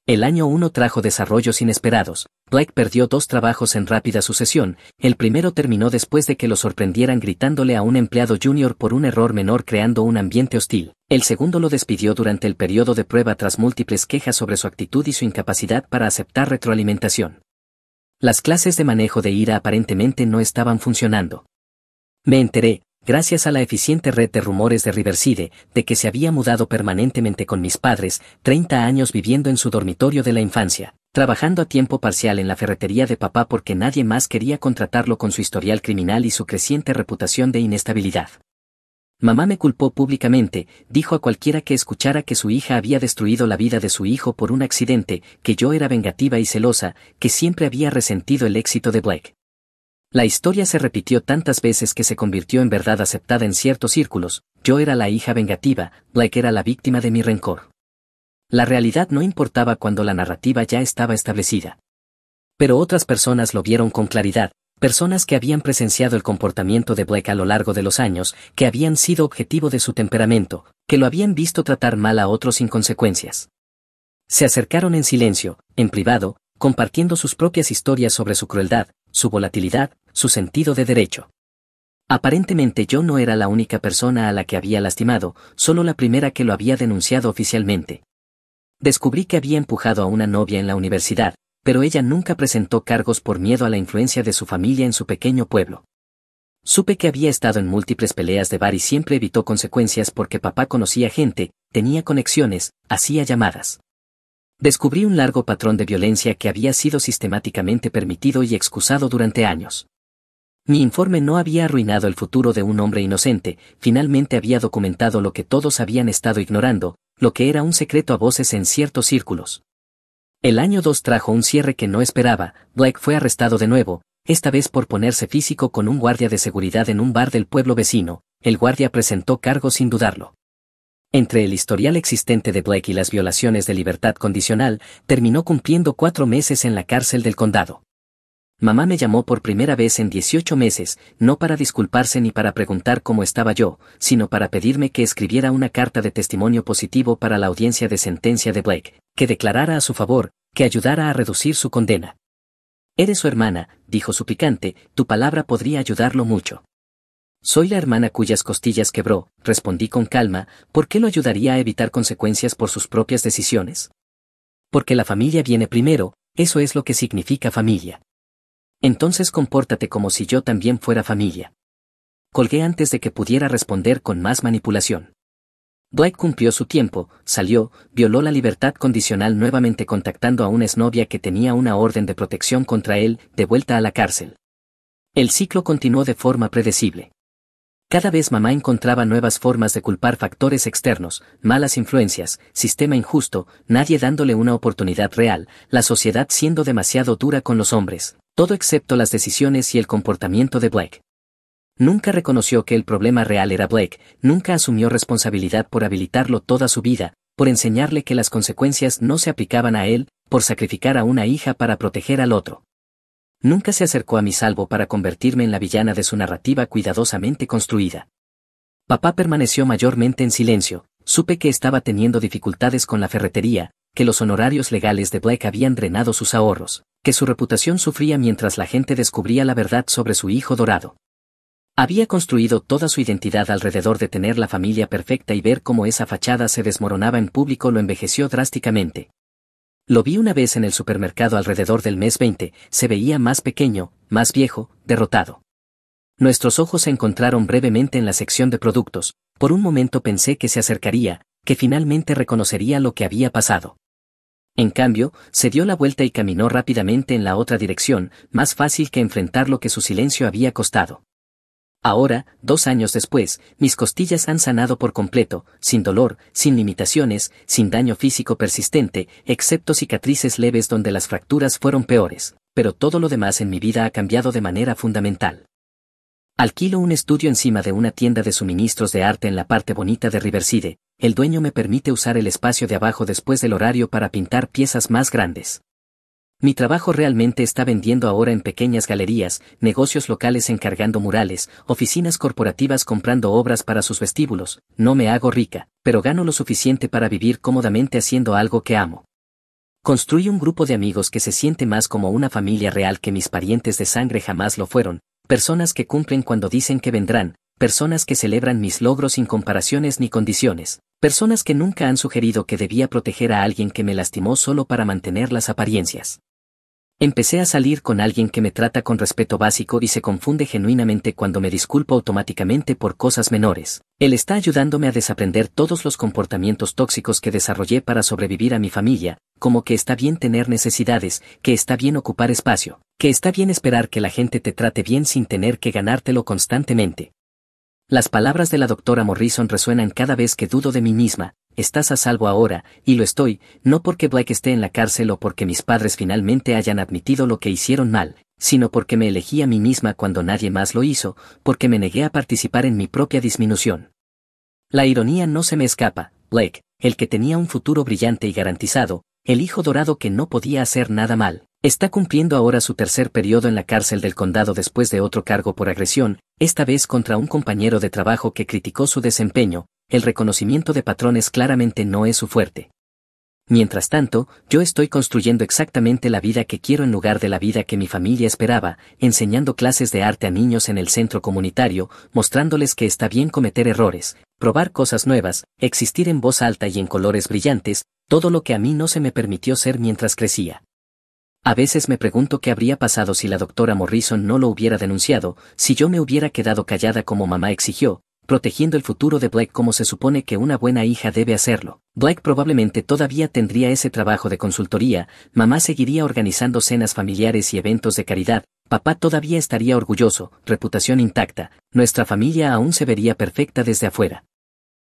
El año 1 trajo desarrollos inesperados. Blake perdió 2 trabajos en rápida sucesión, el primero terminó después de que lo sorprendieran gritándole a un empleado junior por un error menor creando un ambiente hostil. El segundo lo despidió durante el periodo de prueba tras múltiples quejas sobre su actitud y su incapacidad para aceptar retroalimentación. Las clases de manejo de ira aparentemente no estaban funcionando. Me enteré, gracias a la eficiente red de rumores de Riverside, de que se había mudado permanentemente con mis padres, 30 años viviendo en su dormitorio de la infancia, trabajando a tiempo parcial en la ferretería de papá porque nadie más quería contratarlo con su historial criminal y su creciente reputación de inestabilidad. Mamá me culpó públicamente, dijo a cualquiera que escuchara que su hija había destruido la vida de su hijo por un accidente, que yo era vengativa y celosa, que siempre había resentido el éxito de Blake. La historia se repitió tantas veces que se convirtió en verdad aceptada en ciertos círculos. Yo era la hija vengativa, Blake era la víctima de mi rencor. La realidad no importaba cuando la narrativa ya estaba establecida. Pero otras personas lo vieron con claridad, personas que habían presenciado el comportamiento de Blake a lo largo de los años, que habían sido objetivo de su temperamento, que lo habían visto tratar mal a otros sin consecuencias. Se acercaron en silencio, en privado, compartiendo sus propias historias sobre su crueldad, su volatilidad, su sentido de derecho. Aparentemente yo no era la única persona a la que había lastimado, solo la primera que lo había denunciado oficialmente. Descubrí que había empujado a una novia en la universidad, pero ella nunca presentó cargos por miedo a la influencia de su familia en su pequeño pueblo. Supe que había estado en múltiples peleas de bar y siempre evitó consecuencias porque papá conocía gente, tenía conexiones, hacía llamadas. Descubrí un largo patrón de violencia que había sido sistemáticamente permitido y excusado durante años. Mi informe no había arruinado el futuro de un hombre inocente, finalmente había documentado lo que todos habían estado ignorando, lo que era un secreto a voces en ciertos círculos. El año 2 trajo un cierre que no esperaba. Blake fue arrestado de nuevo, esta vez por ponerse físico con un guardia de seguridad en un bar del pueblo vecino. El guardia presentó cargos sin dudarlo. Entre el historial existente de Blake y las violaciones de libertad condicional, terminó cumpliendo 4 meses en la cárcel del condado. Mamá me llamó por primera vez en 18 meses, no para disculparse ni para preguntar cómo estaba yo, sino para pedirme que escribiera una carta de testimonio positivo para la audiencia de sentencia de Blake, que declarara a su favor, que ayudara a reducir su condena. Eres su hermana, dijo suplicante, tu palabra podría ayudarlo mucho. Soy la hermana cuyas costillas quebró, respondí con calma, ¿por qué lo ayudaría a evitar consecuencias por sus propias decisiones? Porque la familia viene primero, eso es lo que significa familia. Entonces compórtate como si yo también fuera familia. Colgué antes de que pudiera responder con más manipulación. Blake cumplió su tiempo, salió, violó la libertad condicional nuevamente contactando a una exnovia que tenía una orden de protección contra él, de vuelta a la cárcel. El ciclo continuó de forma predecible. Cada vez mamá encontraba nuevas formas de culpar factores externos, malas influencias, sistema injusto, nadie dándole una oportunidad real, la sociedad siendo demasiado dura con los hombres, todo excepto las decisiones y el comportamiento de Blake. Nunca reconoció que el problema real era Blake, nunca asumió responsabilidad por habilitarlo toda su vida, por enseñarle que las consecuencias no se aplicaban a él, por sacrificar a una hija para proteger al otro. Nunca se acercó a mi salvo para convertirme en la villana de su narrativa cuidadosamente construida. Papá permaneció mayormente en silencio, supe que estaba teniendo dificultades con la ferretería, que los honorarios legales de Blake habían drenado sus ahorros, que su reputación sufría mientras la gente descubría la verdad sobre su hijo dorado. Había construido toda su identidad alrededor de tener la familia perfecta y ver cómo esa fachada se desmoronaba en público lo envejeció drásticamente. Lo vi una vez en el supermercado alrededor del mes 20, se veía más pequeño, más viejo, derrotado. Nuestros ojos se encontraron brevemente en la sección de productos, por un momento pensé que se acercaría, que finalmente reconocería lo que había pasado. En cambio, se dio la vuelta y caminó rápidamente en la otra dirección, más fácil que enfrentar lo que su silencio había costado. Ahora, 2 años después, mis costillas han sanado por completo, sin dolor, sin limitaciones, sin daño físico persistente, excepto cicatrices leves donde las fracturas fueron peores, pero todo lo demás en mi vida ha cambiado de manera fundamental. Alquilo un estudio encima de una tienda de suministros de arte en la parte bonita de Riverside, el dueño me permite usar el espacio de abajo después del horario para pintar piezas más grandes. Mi trabajo realmente está vendiendo ahora en pequeñas galerías, negocios locales encargando murales, oficinas corporativas comprando obras para sus vestíbulos. No me hago rica, pero gano lo suficiente para vivir cómodamente haciendo algo que amo. Construí un grupo de amigos que se siente más como una familia real que mis parientes de sangre jamás lo fueron, personas que cumplen cuando dicen que vendrán, personas que celebran mis logros sin comparaciones ni condiciones, Personas que nunca han sugerido que debía proteger a alguien que me lastimó solo para mantener las apariencias. Empecé a salir con alguien que me trata con respeto básico y se confunde genuinamente cuando me disculpo automáticamente por cosas menores. Él está ayudándome a desaprender todos los comportamientos tóxicos que desarrollé para sobrevivir a mi familia, como que está bien tener necesidades, que está bien ocupar espacio, que está bien esperar que la gente te trate bien sin tener que ganártelo constantemente. Las palabras de la doctora Morrison resuenan cada vez que dudo de mí misma. Estás a salvo ahora, y lo estoy, no porque Blake esté en la cárcel o porque mis padres finalmente hayan admitido lo que hicieron mal, sino porque me elegí a mí misma cuando nadie más lo hizo, porque me negué a participar en mi propia disminución. La ironía no se me escapa. Blake, el que tenía un futuro brillante y garantizado, el hijo dorado que no podía hacer nada mal, está cumpliendo ahora su tercer periodo en la cárcel del condado después de otro cargo por agresión, esta vez contra un compañero de trabajo que criticó su desempeño. El reconocimiento de patrones claramente no es su fuerte. Mientras tanto, yo estoy construyendo exactamente la vida que quiero en lugar de la vida que mi familia esperaba, enseñando clases de arte a niños en el centro comunitario, mostrándoles que está bien cometer errores, probar cosas nuevas, existir en voz alta y en colores brillantes, todo lo que a mí no se me permitió ser mientras crecía. A veces me pregunto qué habría pasado si la doctora Morrison no lo hubiera denunciado, si yo me hubiera quedado callada como mamá exigió, protegiendo el futuro de Blake como se supone que una buena hija debe hacerlo. Blake probablemente todavía tendría ese trabajo de consultoría, mamá seguiría organizando cenas familiares y eventos de caridad, papá todavía estaría orgulloso, reputación intacta, nuestra familia aún se vería perfecta desde afuera.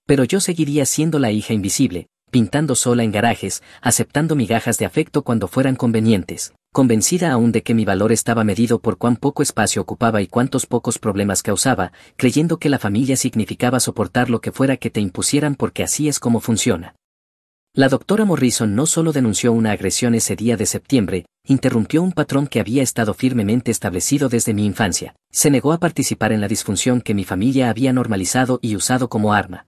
Pero yo seguiría siendo la hija invisible, pintando sola en garajes, aceptando migajas de afecto cuando fueran convenientes, convencida aún de que mi valor estaba medido por cuán poco espacio ocupaba y cuántos pocos problemas causaba, creyendo que la familia significaba soportar lo que fuera que te impusieran porque así es como funciona. La doctora Morrison no solo denunció una agresión ese día de septiembre, interrumpió un patrón que había estado firmemente establecido desde mi infancia, se negó a participar en la disfunción que mi familia había normalizado y usado como arma.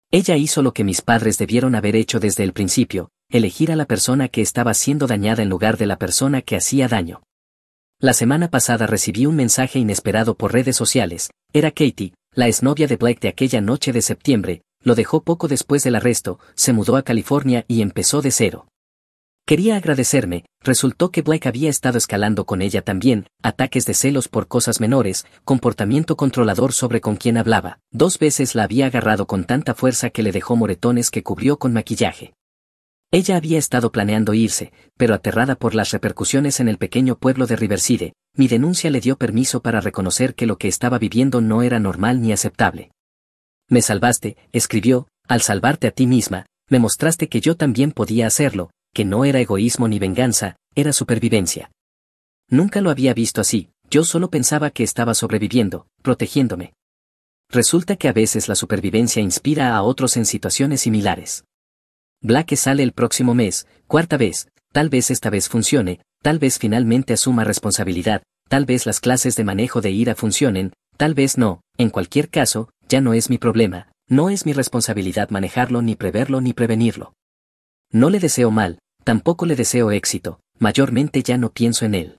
Ella hizo lo que mis padres debieron haber hecho desde el principio, elegir a la persona que estaba siendo dañada en lugar de la persona que hacía daño. La semana pasada recibí un mensaje inesperado por redes sociales. Era Katie, la exnovia de Blake de aquella noche de septiembre, lo dejó poco después del arresto, se mudó a California y empezó de cero. Quería agradecerme, resultó que Blake había estado escalando con ella también, ataques de celos por cosas menores, comportamiento controlador sobre con quién hablaba, 2 veces la había agarrado con tanta fuerza que le dejó moretones que cubrió con maquillaje. Ella había estado planeando irse, pero aterrada por las repercusiones en el pequeño pueblo de Riverside, mi denuncia le dio permiso para reconocer que lo que estaba viviendo no era normal ni aceptable. Me salvaste, escribió, al salvarte a ti misma, me mostraste que yo también podía hacerlo, que no era egoísmo ni venganza, era supervivencia. Nunca lo había visto así, yo solo pensaba que estaba sobreviviendo, protegiéndome. Resulta que a veces la supervivencia inspira a otros en situaciones similares. Blake sale el próximo mes, 4ª vez, tal vez esta vez funcione, tal vez finalmente asuma responsabilidad, tal vez las clases de manejo de ira funcionen, tal vez no, en cualquier caso, ya no es mi problema, no es mi responsabilidad manejarlo ni preverlo ni prevenirlo. No le deseo mal, tampoco le deseo éxito, mayormente ya no pienso en él.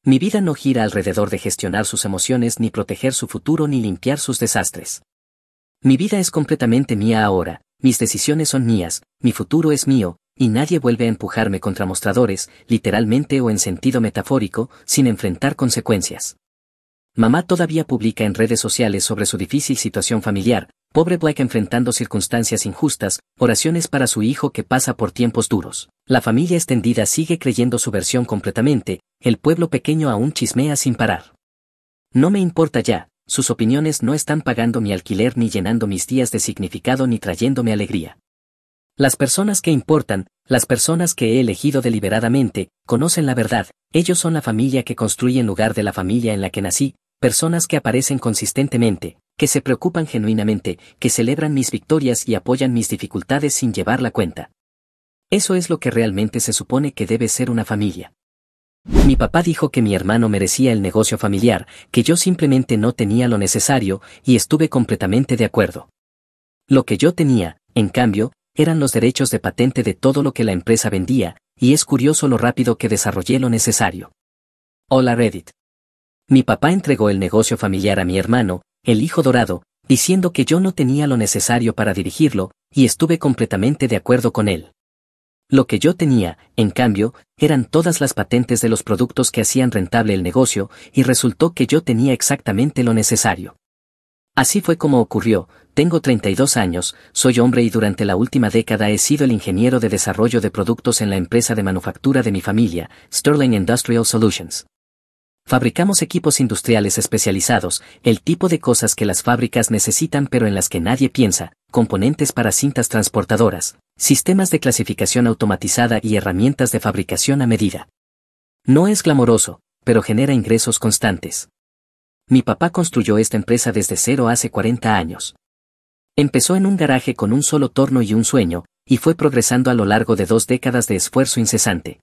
Mi vida no gira alrededor de gestionar sus emociones ni proteger su futuro ni limpiar sus desastres. Mi vida es completamente mía ahora, mis decisiones son mías, mi futuro es mío, y nadie vuelve a empujarme contra mostradores, literalmente o en sentido metafórico, sin enfrentar consecuencias. Mamá todavía publica en redes sociales sobre su difícil situación familiar, pobre Blake enfrentando circunstancias injustas, oraciones para su hijo que pasa por tiempos duros. La familia extendida sigue creyendo su versión completamente, el pueblo pequeño aún chismea sin parar. No me importa ya, sus opiniones no están pagando mi alquiler ni llenando mis días de significado ni trayéndome alegría. Las personas que importan, las personas que he elegido deliberadamente, conocen la verdad, ellos son la familia que construye en lugar de la familia en la que nací, personas que aparecen consistentemente, que se preocupan genuinamente, que celebran mis victorias y apoyan mis dificultades sin llevar la cuenta. Eso es lo que realmente se supone que debe ser una familia. Mi papá dijo que mi hermano merecía el negocio familiar, que yo simplemente no tenía lo necesario, y estuve completamente de acuerdo. Lo que yo tenía, en cambio, eran los derechos de patente de todo lo que la empresa vendía, y es curioso lo rápido que desarrollé lo necesario. Hola Reddit. Mi papá entregó el negocio familiar a mi hermano, el hijo dorado, diciendo que yo no tenía lo necesario para dirigirlo, y estuve completamente de acuerdo con él. Lo que yo tenía, en cambio, eran todas las patentes de los productos que hacían rentable el negocio, y resultó que yo tenía exactamente lo necesario. Así fue como ocurrió. Tengo 32 años, soy hombre y durante la última década he sido el ingeniero de desarrollo de productos en la empresa de manufactura de mi familia, Sterling Industrial Solutions. Fabricamos equipos industriales especializados, el tipo de cosas que las fábricas necesitan pero en las que nadie piensa, componentes para cintas transportadoras, sistemas de clasificación automatizada y herramientas de fabricación a medida. No es glamoroso, pero genera ingresos constantes. Mi papá construyó esta empresa desde cero hace 40 años. Empezó en un garaje con un solo torno y un sueño, y fue progresando a lo largo de 2 décadas de esfuerzo incesante.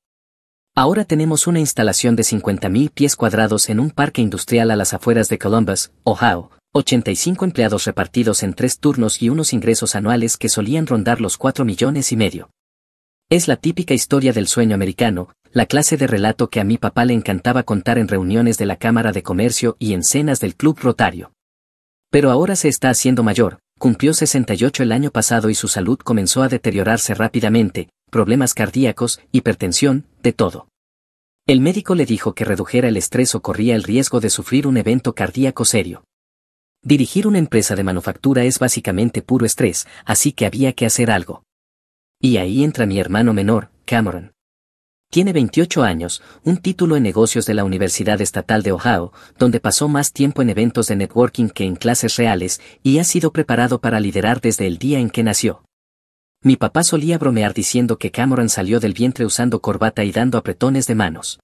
Ahora tenemos una instalación de 50.000 pies cuadrados en un parque industrial a las afueras de Columbus, Ohio, 85 empleados repartidos en 3 turnos y unos ingresos anuales que solían rondar los 4,5 millones. Es la típica historia del sueño americano, la clase de relato que a mi papá le encantaba contar en reuniones de la Cámara de Comercio y en cenas del Club Rotario. Pero ahora se está haciendo mayor, cumplió 68 el año pasado y su salud comenzó a deteriorarse rápidamente, problemas cardíacos, hipertensión, de todo. El médico le dijo que redujera el estrés o corría el riesgo de sufrir un evento cardíaco serio. Dirigir una empresa de manufactura es básicamente puro estrés, así que había que hacer algo. Y ahí entra mi hermano menor, Cameron. Tiene 28 años, un título en negocios de la Universidad Estatal de Ohio, donde pasó más tiempo en eventos de networking que en clases reales, y ha sido preparado para liderar desde el día en que nació. Mi papá solía bromear diciendo que Cameron salió del vientre usando corbata y dando apretones de manos.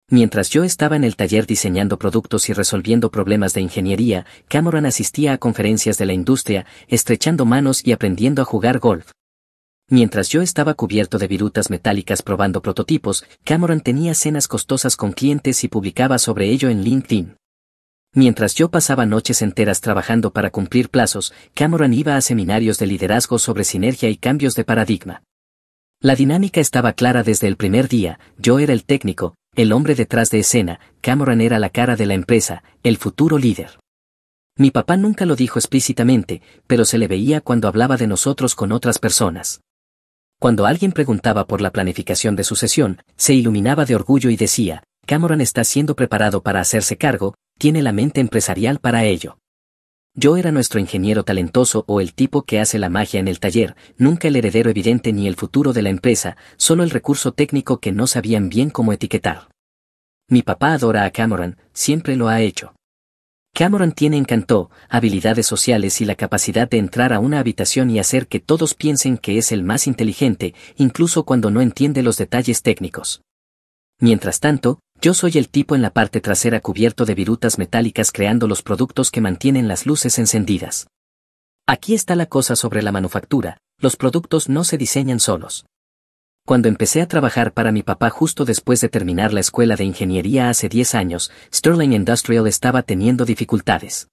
Mientras yo estaba en el taller diseñando productos y resolviendo problemas de ingeniería, Cameron asistía a conferencias de la industria, estrechando manos y aprendiendo a jugar golf. Mientras yo estaba cubierto de virutas metálicas probando prototipos, Cameron tenía cenas costosas con clientes y publicaba sobre ello en LinkedIn. Mientras yo pasaba noches enteras trabajando para cumplir plazos, Cameron iba a seminarios de liderazgo sobre sinergia y cambios de paradigma. La dinámica estaba clara desde el primer día, yo era el técnico, el hombre detrás de escena, Cameron era la cara de la empresa, el futuro líder. Mi papá nunca lo dijo explícitamente, pero se le veía cuando hablaba de nosotros con otras personas. Cuando alguien preguntaba por la planificación de sucesión, se iluminaba de orgullo y decía, Cameron está siendo preparado para hacerse cargo, tiene la mente empresarial para ello. Yo era nuestro ingeniero talentoso o el tipo que hace la magia en el taller, nunca el heredero evidente ni el futuro de la empresa, solo el recurso técnico que no sabían bien cómo etiquetar. Mi papá adora a Cameron, siempre lo ha hecho. Cameron tiene encanto, habilidades sociales y la capacidad de entrar a una habitación y hacer que todos piensen que es el más inteligente, incluso cuando no entiende los detalles técnicos. Mientras tanto, yo soy el tipo en la parte trasera cubierto de virutas metálicas creando los productos que mantienen las luces encendidas. Aquí está la cosa sobre la manufactura, los productos no se diseñan solos. Cuando empecé a trabajar para mi papá justo después de terminar la escuela de ingeniería hace 10 años, Sterling Industrial estaba teniendo dificultades.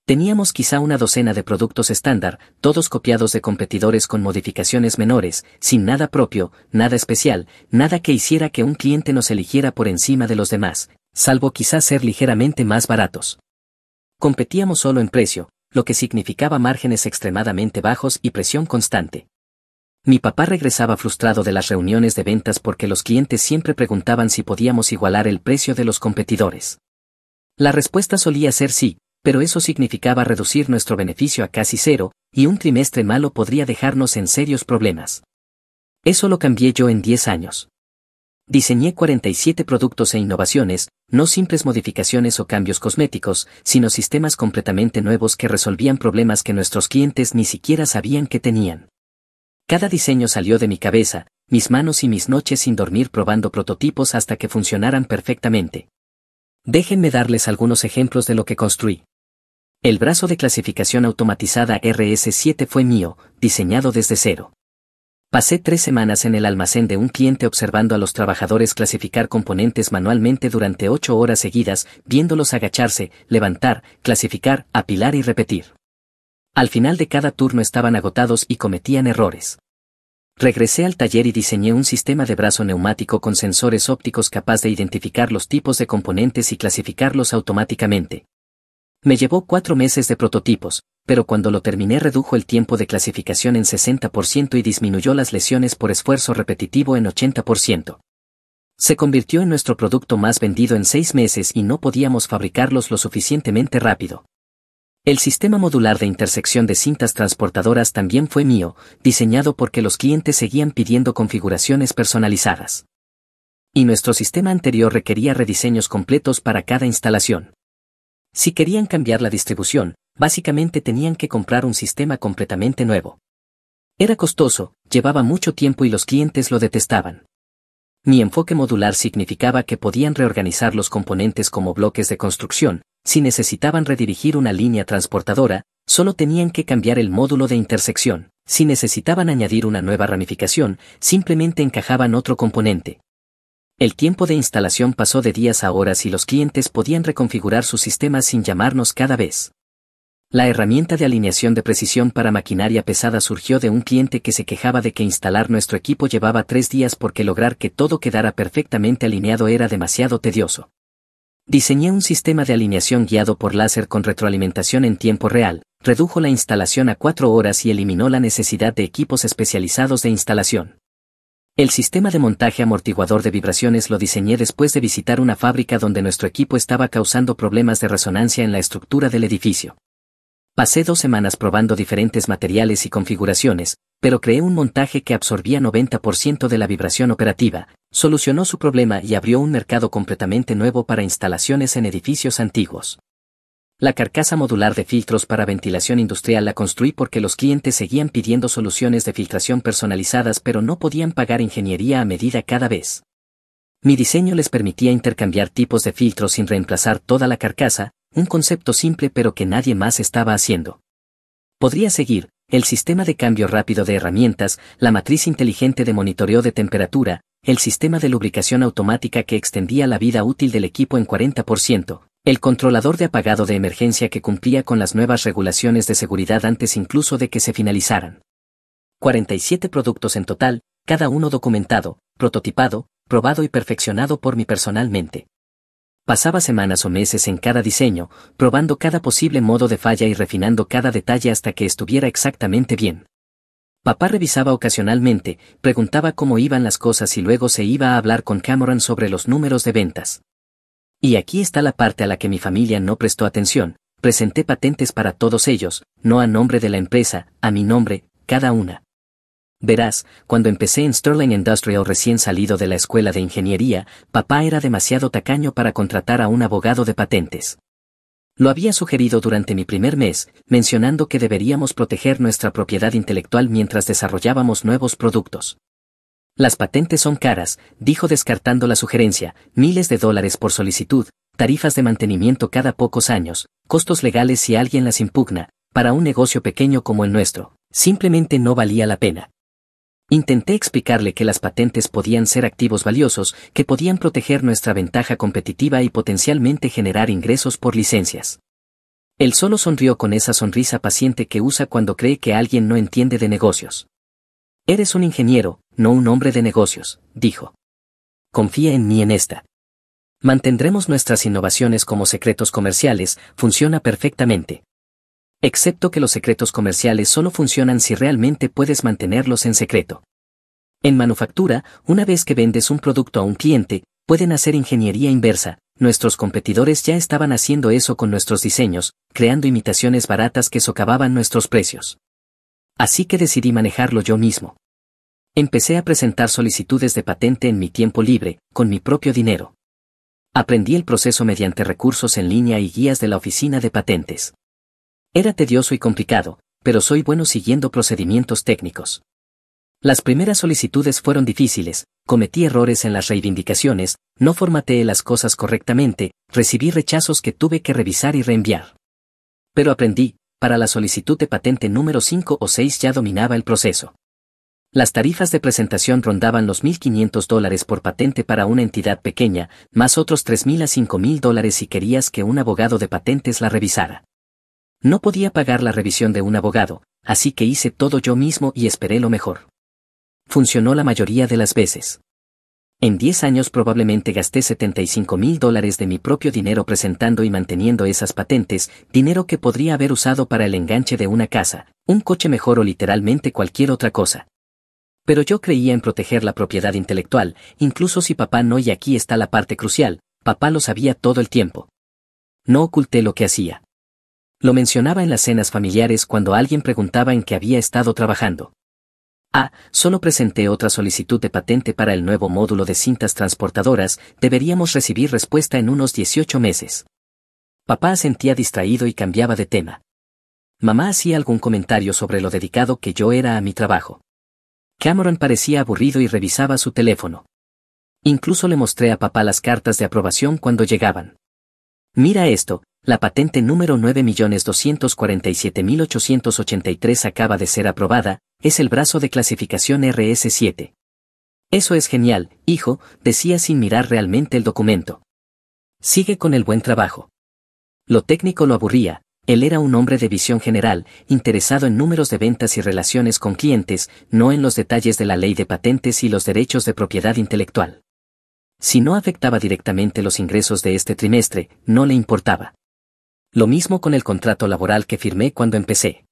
Teníamos quizá una docena de productos estándar, todos copiados de competidores con modificaciones menores, sin nada propio, nada especial, nada que hiciera que un cliente nos eligiera por encima de los demás, salvo quizá ser ligeramente más baratos. Competíamos solo en precio, lo que significaba márgenes extremadamente bajos y presión constante. Mi papá regresaba frustrado de las reuniones de ventas porque los clientes siempre preguntaban si podíamos igualar el precio de los competidores. La respuesta solía ser sí, pero eso significaba reducir nuestro beneficio a casi cero, y un trimestre malo podría dejarnos en serios problemas. Eso lo cambié yo en 10 años. Diseñé 47 productos e innovaciones, no simples modificaciones o cambios cosméticos, sino sistemas completamente nuevos que resolvían problemas que nuestros clientes ni siquiera sabían que tenían. Cada diseño salió de mi cabeza, mis manos y mis noches sin dormir probando prototipos hasta que funcionaran perfectamente. Déjenme darles algunos ejemplos de lo que construí. El brazo de clasificación automatizada RS7 fue mío, diseñado desde cero. Pasé 3 semanas en el almacén de un cliente observando a los trabajadores clasificar componentes manualmente durante 8 horas seguidas, viéndolos agacharse, levantar, clasificar, apilar y repetir. Al final de cada turno estaban agotados y cometían errores. Regresé al taller y diseñé un sistema de brazo neumático con sensores ópticos capaz de identificar los tipos de componentes y clasificarlos automáticamente. Me llevó 4 meses de prototipos, pero cuando lo terminé redujo el tiempo de clasificación en 60% y disminuyó las lesiones por esfuerzo repetitivo en 80%. Se convirtió en nuestro producto más vendido en 6 meses y no podíamos fabricarlos lo suficientemente rápido. El sistema modular de intersección de cintas transportadoras también fue mío, diseñado porque los clientes seguían pidiendo configuraciones personalizadas. Y nuestro sistema anterior requería rediseños completos para cada instalación. Si querían cambiar la distribución, básicamente tenían que comprar un sistema completamente nuevo. Era costoso, llevaba mucho tiempo y los clientes lo detestaban. Mi enfoque modular significaba que podían reorganizar los componentes como bloques de construcción. Si necesitaban redirigir una línea transportadora, solo tenían que cambiar el módulo de intersección. Si necesitaban añadir una nueva ramificación, simplemente encajaban otro componente. El tiempo de instalación pasó de días a horas y los clientes podían reconfigurar sus sistemas sin llamarnos cada vez. La herramienta de alineación de precisión para maquinaria pesada surgió de un cliente que se quejaba de que instalar nuestro equipo llevaba 3 días porque lograr que todo quedara perfectamente alineado era demasiado tedioso. Diseñé un sistema de alineación guiado por láser con retroalimentación en tiempo real, redujo la instalación a 4 horas y eliminó la necesidad de equipos especializados de instalación. El sistema de montaje amortiguador de vibraciones lo diseñé después de visitar una fábrica donde nuestro equipo estaba causando problemas de resonancia en la estructura del edificio. Pasé 2 semanas probando diferentes materiales y configuraciones, pero creé un montaje que absorbía 90% de la vibración operativa, solucionó su problema y abrió un mercado completamente nuevo para instalaciones en edificios antiguos. La carcasa modular de filtros para ventilación industrial la construí porque los clientes seguían pidiendo soluciones de filtración personalizadas pero no podían pagar ingeniería a medida cada vez. Mi diseño les permitía intercambiar tipos de filtros sin reemplazar toda la carcasa, un concepto simple pero que nadie más estaba haciendo. Podría seguir, el sistema de cambio rápido de herramientas, la matriz inteligente de monitoreo de temperatura, el sistema de lubricación automática que extendía la vida útil del equipo en 40%, el controlador de apagado de emergencia que cumplía con las nuevas regulaciones de seguridad antes incluso de que se finalizaran. 47 productos en total, cada uno documentado, prototipado, probado y perfeccionado por mí personalmente. Pasaba semanas o meses en cada diseño, probando cada posible modo de falla y refinando cada detalle hasta que estuviera exactamente bien. Papá revisaba ocasionalmente, preguntaba cómo iban las cosas y luego se iba a hablar con Cameron sobre los números de ventas. Y aquí está la parte a la que mi familia no prestó atención, presenté patentes para todos ellos, no a nombre de la empresa, a mi nombre, cada una. Verás, cuando empecé en Sterling Industrial recién salido de la escuela de ingeniería, papá era demasiado tacaño para contratar a un abogado de patentes. Lo había sugerido durante mi primer mes, mencionando que deberíamos proteger nuestra propiedad intelectual mientras desarrollábamos nuevos productos. Las patentes son caras, dijo descartando la sugerencia, miles de dólares por solicitud, tarifas de mantenimiento cada pocos años, costos legales si alguien las impugna, para un negocio pequeño como el nuestro, simplemente no valía la pena. Intenté explicarle que las patentes podían ser activos valiosos, que podían proteger nuestra ventaja competitiva y potencialmente generar ingresos por licencias. Él solo sonrió con esa sonrisa paciente que usa cuando cree que alguien no entiende de negocios. Eres un ingeniero, no un hombre de negocios, dijo. Confía en mí en esta. Mantendremos nuestras innovaciones como secretos comerciales, funciona perfectamente. Excepto que los secretos comerciales solo funcionan si realmente puedes mantenerlos en secreto. En manufactura, una vez que vendes un producto a un cliente, pueden hacer ingeniería inversa. Nuestros competidores ya estaban haciendo eso con nuestros diseños, creando imitaciones baratas que socavaban nuestros precios. Así que decidí manejarlo yo mismo. Empecé a presentar solicitudes de patente en mi tiempo libre, con mi propio dinero. Aprendí el proceso mediante recursos en línea y guías de la oficina de patentes. Era tedioso y complicado, pero soy bueno siguiendo procedimientos técnicos. Las primeras solicitudes fueron difíciles, cometí errores en las reivindicaciones, no formateé las cosas correctamente, recibí rechazos que tuve que revisar y reenviar. Pero aprendí, para la solicitud de patente número 5 o 6 ya dominaba el proceso. Las tarifas de presentación rondaban los $1,500 por patente para una entidad pequeña, más otros $3,000 a $5,000 si querías que un abogado de patentes la revisara. No podía pagar la revisión de un abogado, así que hice todo yo mismo y esperé lo mejor. Funcionó la mayoría de las veces. En 10 años probablemente gasté $75,000 de mi propio dinero presentando y manteniendo esas patentes, dinero que podría haber usado para el enganche de una casa, un coche mejor o literalmente cualquier otra cosa. Pero yo creía en proteger la propiedad intelectual, incluso si papá no, y aquí está la parte crucial, papá lo sabía todo el tiempo. No oculté lo que hacía. Lo mencionaba en las cenas familiares cuando alguien preguntaba en qué había estado trabajando. Solo presenté otra solicitud de patente para el nuevo módulo de cintas transportadoras, deberíamos recibir respuesta en unos 18 meses. Papá asentía distraído y cambiaba de tema. Mamá hacía algún comentario sobre lo dedicado que yo era a mi trabajo. Cameron parecía aburrido y revisaba su teléfono. Incluso le mostré a papá las cartas de aprobación cuando llegaban. Mira esto, la patente número 9.247.883 acaba de ser aprobada, es el brazo de clasificación RS7. Eso es genial, hijo, decía sin mirar realmente el documento. Sigue con el buen trabajo. Lo técnico lo aburría, él era un hombre de visión general, interesado en números de ventas y relaciones con clientes, no en los detalles de la ley de patentes y los derechos de propiedad intelectual. Si no afectaba directamente los ingresos de este trimestre, no le importaba. Lo mismo con el contrato laboral que firmé cuando empecé.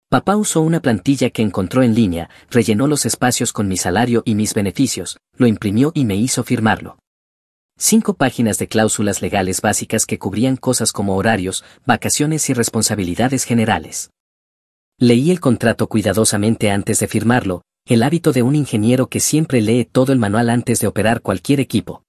Papá usó una plantilla que encontró en línea, rellenó los espacios con mi salario y mis beneficios, lo imprimió y me hizo firmarlo. 5 páginas de cláusulas legales básicas que cubrían cosas como horarios, vacaciones y responsabilidades generales. Leí el contrato cuidadosamente antes de firmarlo, el hábito de un ingeniero que siempre lee todo el manual antes de operar cualquier equipo.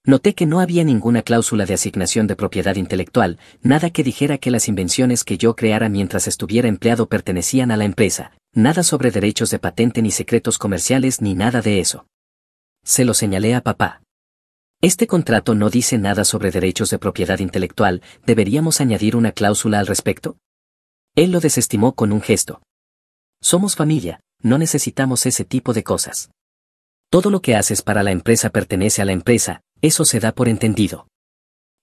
Noté que no había ninguna cláusula de asignación de propiedad intelectual, nada que dijera que las invenciones que yo creara mientras estuviera empleado pertenecían a la empresa, nada sobre derechos de patente ni secretos comerciales ni nada de eso. Se lo señalé a papá. Este contrato no dice nada sobre derechos de propiedad intelectual, ¿deberíamos añadir una cláusula al respecto? Él lo desestimó con un gesto. Somos familia, no necesitamos ese tipo de cosas. Todo lo que haces para la empresa pertenece a la empresa, eso se da por entendido.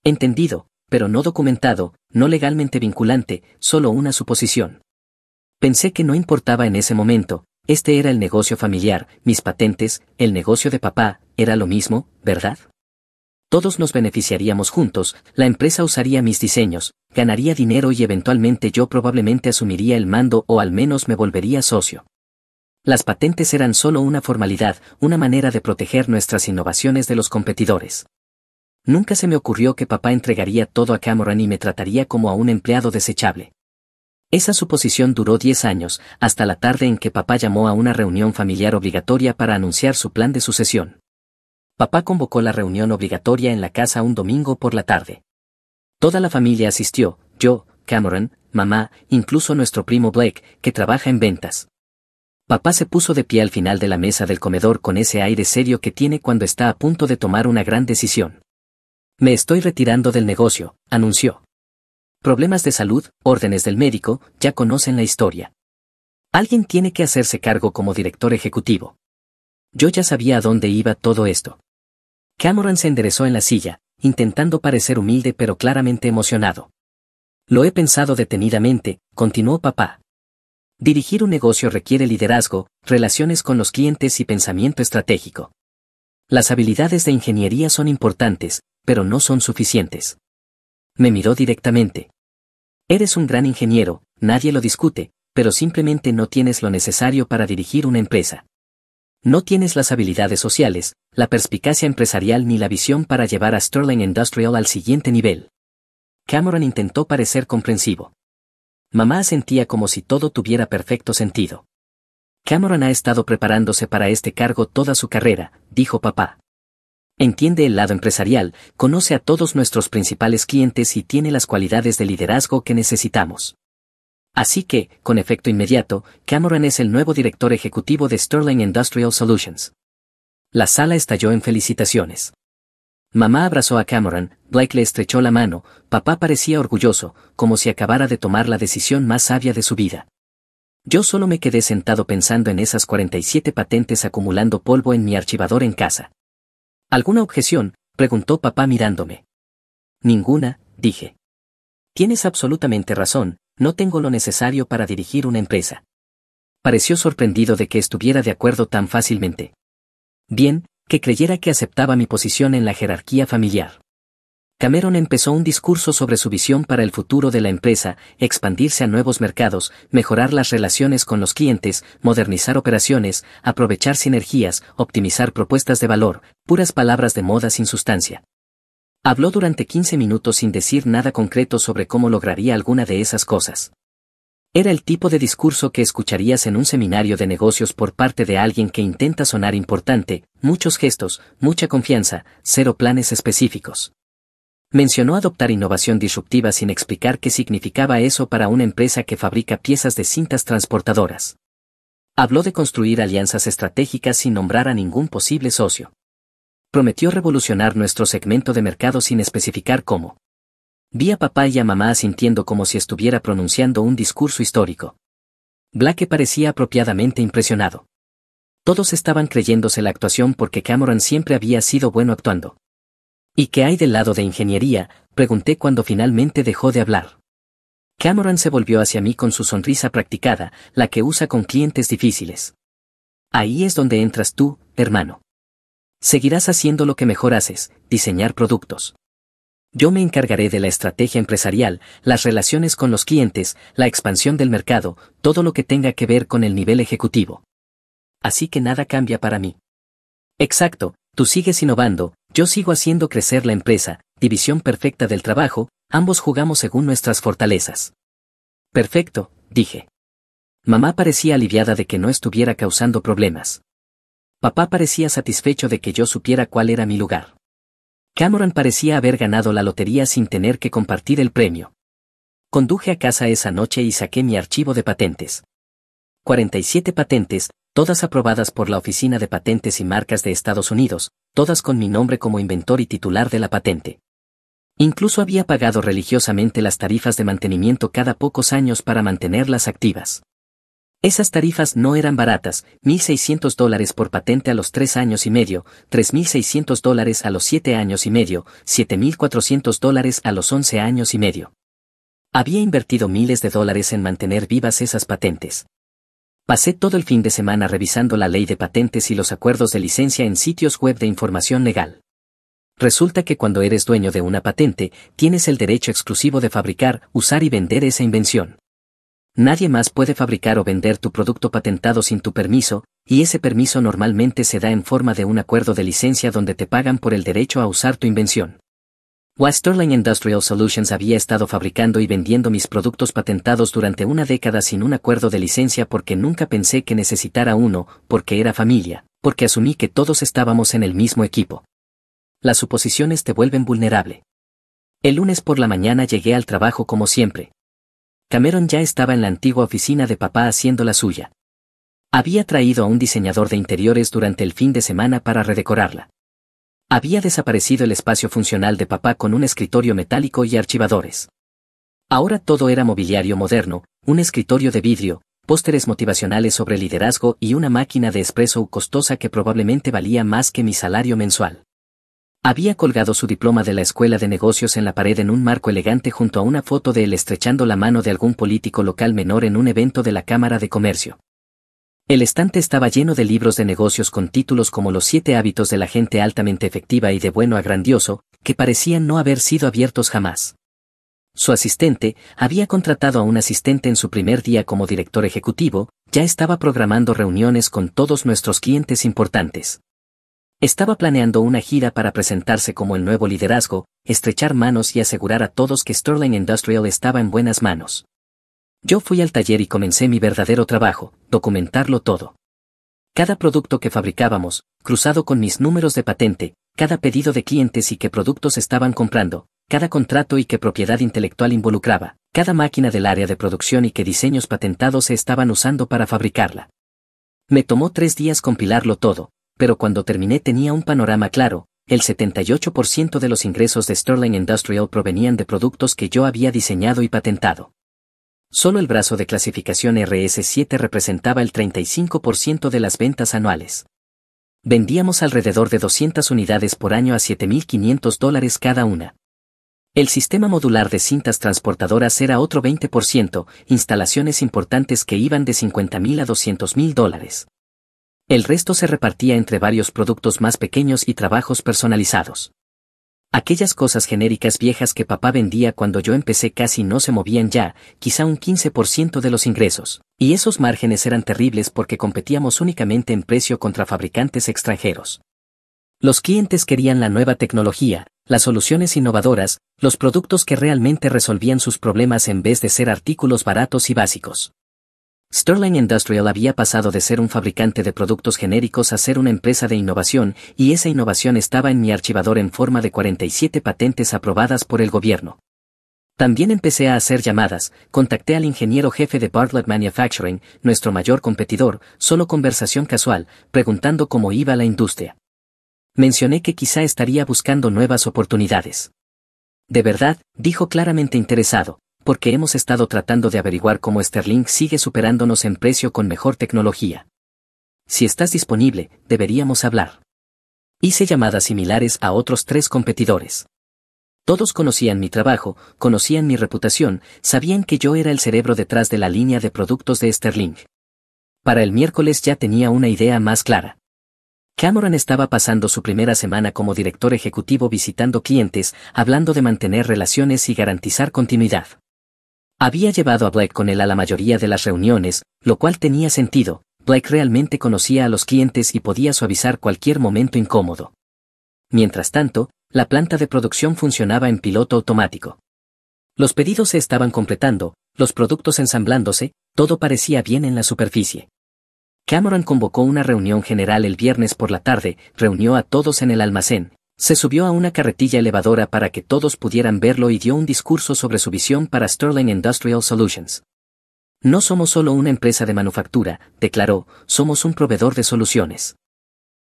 Entendido, pero no documentado, no legalmente vinculante, solo una suposición. Pensé que no importaba en ese momento, este era el negocio familiar, mis patentes, el negocio de papá, era lo mismo, ¿verdad? Todos nos beneficiaríamos juntos, la empresa usaría mis diseños, ganaría dinero y eventualmente yo probablemente asumiría el mando o al menos me volvería socio. Las patentes eran solo una formalidad, una manera de proteger nuestras innovaciones de los competidores. Nunca se me ocurrió que papá entregaría todo a Cameron y me trataría como a un empleado desechable. Esa suposición duró 10 años, hasta la tarde en que papá llamó a una reunión familiar obligatoria para anunciar su plan de sucesión. Papá convocó la reunión obligatoria en la casa un domingo por la tarde. Toda la familia asistió, yo, Cameron, mamá, incluso nuestro primo Blake, que trabaja en ventas. Papá se puso de pie al final de la mesa del comedor con ese aire serio que tiene cuando está a punto de tomar una gran decisión. Me estoy retirando del negocio, anunció. Problemas de salud, órdenes del médico, ya conocen la historia. Alguien tiene que hacerse cargo como director ejecutivo. Yo ya sabía a dónde iba todo esto. Cameron se enderezó en la silla, intentando parecer humilde pero claramente emocionado. Lo he pensado detenidamente, continuó papá. Dirigir un negocio requiere liderazgo, relaciones con los clientes y pensamiento estratégico. Las habilidades de ingeniería son importantes, pero no son suficientes. Me miró directamente. Eres un gran ingeniero, nadie lo discute, pero simplemente no tienes lo necesario para dirigir una empresa. No tienes las habilidades sociales, la perspicacia empresarial ni la visión para llevar a Sterling Industrial al siguiente nivel. Cameron intentó parecer comprensivo. Mamá asentía como si todo tuviera perfecto sentido. Cameron ha estado preparándose para este cargo toda su carrera, dijo papá. Entiende el lado empresarial, conoce a todos nuestros principales clientes y tiene las cualidades de liderazgo que necesitamos. Así que, con efecto inmediato, Cameron es el nuevo director ejecutivo de Sterling Industrial Solutions. La sala estalló en felicitaciones. Mamá abrazó a Cameron, Blake le estrechó la mano, papá parecía orgulloso, como si acabara de tomar la decisión más sabia de su vida. Yo solo me quedé sentado pensando en esas 47 patentes acumulando polvo en mi archivador en casa. ¿Alguna objeción?, preguntó papá mirándome. Ninguna, dije. Tienes absolutamente razón, no tengo lo necesario para dirigir una empresa. Pareció sorprendido de que estuviera de acuerdo tan fácilmente. Bien, Que creyera que aceptaba mi posición en la jerarquía familiar. Cameron empezó un discurso sobre su visión para el futuro de la empresa, expandirse a nuevos mercados, mejorar las relaciones con los clientes, modernizar operaciones, aprovechar sinergias, optimizar propuestas de valor, puras palabras de moda sin sustancia. Habló durante 15 minutos sin decir nada concreto sobre cómo lograría alguna de esas cosas. Era el tipo de discurso que escucharías en un seminario de negocios por parte de alguien que intenta sonar importante, muchos gestos, mucha confianza, cero planes específicos. Mencionó adoptar innovación disruptiva sin explicar qué significaba eso para una empresa que fabrica piezas de cintas transportadoras. Habló de construir alianzas estratégicas sin nombrar a ningún posible socio. Prometió revolucionar nuestro segmento de mercado sin especificar cómo. Vi a papá y a mamá asintiendo como si estuviera pronunciando un discurso histórico. Blake parecía apropiadamente impresionado. Todos estaban creyéndose la actuación porque Cameron siempre había sido bueno actuando. ¿Y qué hay del lado de ingeniería?, pregunté cuando finalmente dejó de hablar. Cameron se volvió hacia mí con su sonrisa practicada, la que usa con clientes difíciles. Ahí es donde entras tú, hermano. Seguirás haciendo lo que mejor haces, diseñar productos. Yo me encargaré de la estrategia empresarial, las relaciones con los clientes, la expansión del mercado, todo lo que tenga que ver con el nivel ejecutivo. Así que nada cambia para mí. Exacto, tú sigues innovando, yo sigo haciendo crecer la empresa, división perfecta del trabajo, ambos jugamos según nuestras fortalezas. Perfecto, dije. Mamá parecía aliviada de que no estuviera causando problemas. Papá parecía satisfecho de que yo supiera cuál era mi lugar. Cameron parecía haber ganado la lotería sin tener que compartir el premio. Conduje a casa esa noche y saqué mi archivo de patentes. 47 patentes, todas aprobadas por la Oficina de Patentes y Marcas de Estados Unidos, todas con mi nombre como inventor y titular de la patente. Incluso había pagado religiosamente las tarifas de mantenimiento cada pocos años para mantenerlas activas. Esas tarifas no eran baratas, $1,600 por patente a los 3 años y medio, $3,600 a los 7 años y medio, $7,400 a los 11 años y medio. Había invertido miles de dólares en mantener vivas esas patentes. Pasé todo el fin de semana revisando la ley de patentes y los acuerdos de licencia en sitios web de información legal. Resulta que cuando eres dueño de una patente, tienes el derecho exclusivo de fabricar, usar y vender esa invención. Nadie más puede fabricar o vender tu producto patentado sin tu permiso, y ese permiso normalmente se da en forma de un acuerdo de licencia donde te pagan por el derecho a usar tu invención. Sterling Industrial Solutions había estado fabricando y vendiendo mis productos patentados durante una década sin un acuerdo de licencia porque nunca pensé que necesitara uno, porque era familia, porque asumí que todos estábamos en el mismo equipo. Las suposiciones te vuelven vulnerable. El lunes por la mañana llegué al trabajo como siempre. Cameron ya estaba en la antigua oficina de papá haciendo la suya. Había traído a un diseñador de interiores durante el fin de semana para redecorarla. Había desaparecido el espacio funcional de papá con un escritorio metálico y archivadores. Ahora todo era mobiliario moderno, un escritorio de vidrio, pósteres motivacionales sobre liderazgo y una máquina de espresso costosa que probablemente valía más que mi salario mensual. Había colgado su diploma de la Escuela de Negocios en la pared en un marco elegante junto a una foto de él estrechando la mano de algún político local menor en un evento de la Cámara de Comercio. El estante estaba lleno de libros de negocios con títulos como Los 7 hábitos de la gente altamente efectiva y De bueno a grandioso, que parecían no haber sido abiertos jamás. Su asistente, había contratado a un asistente en su primer día como director ejecutivo, ya estaba programando reuniones con todos nuestros clientes importantes. Estaba planeando una gira para presentarse como el nuevo liderazgo, estrechar manos y asegurar a todos que Sterling Industrial estaba en buenas manos. Yo fui al taller y comencé mi verdadero trabajo, documentarlo todo. Cada producto que fabricábamos, cruzado con mis números de patente, cada pedido de clientes y qué productos estaban comprando, cada contrato y qué propiedad intelectual involucraba, cada máquina del área de producción y qué diseños patentados se estaban usando para fabricarla. Me tomó 3 días compilarlo todo, pero cuando terminé tenía un panorama claro. El 78% de los ingresos de Sterling Industrial provenían de productos que yo había diseñado y patentado. Solo el brazo de clasificación RS7 representaba el 35% de las ventas anuales. Vendíamos alrededor de 200 unidades por año a $7,500 cada una. El sistema modular de cintas transportadoras era otro 20%, instalaciones importantes que iban de $50,000 a $200,000. El resto se repartía entre varios productos más pequeños y trabajos personalizados. Aquellas cosas genéricas viejas que papá vendía cuando yo empecé casi no se movían ya, quizá un 15% de los ingresos, y esos márgenes eran terribles porque competíamos únicamente en precio contra fabricantes extranjeros. Los clientes querían la nueva tecnología, las soluciones innovadoras, los productos que realmente resolvían sus problemas en vez de ser artículos baratos y básicos. Sterling Industrial había pasado de ser un fabricante de productos genéricos a ser una empresa de innovación, y esa innovación estaba en mi archivador en forma de 47 patentes aprobadas por el gobierno. También empecé a hacer llamadas, contacté al ingeniero jefe de Bartlett Manufacturing, nuestro mayor competidor, solo conversación casual, preguntando cómo iba la industria. Mencioné que quizá estaría buscando nuevas oportunidades. De verdad, dijo claramente interesado, porque hemos estado tratando de averiguar cómo Sterling sigue superándonos en precio con mejor tecnología. Si estás disponible, deberíamos hablar. Hice llamadas similares a otros 3 competidores. Todos conocían mi trabajo, conocían mi reputación, sabían que yo era el cerebro detrás de la línea de productos de Sterling. Para el miércoles ya tenía una idea más clara. Cameron estaba pasando su primera semana como director ejecutivo visitando clientes, hablando de mantener relaciones y garantizar continuidad. Había llevado a Blake con él a la mayoría de las reuniones, lo cual tenía sentido. Blake realmente conocía a los clientes y podía suavizar cualquier momento incómodo. Mientras tanto, la planta de producción funcionaba en piloto automático. Los pedidos se estaban completando, los productos ensamblándose, todo parecía bien en la superficie. Cameron convocó una reunión general el viernes por la tarde, reunió a todos en el almacén. Se subió a una carretilla elevadora para que todos pudieran verlo y dio un discurso sobre su visión para Sterling Industrial Solutions. No somos solo una empresa de manufactura, declaró, somos un proveedor de soluciones.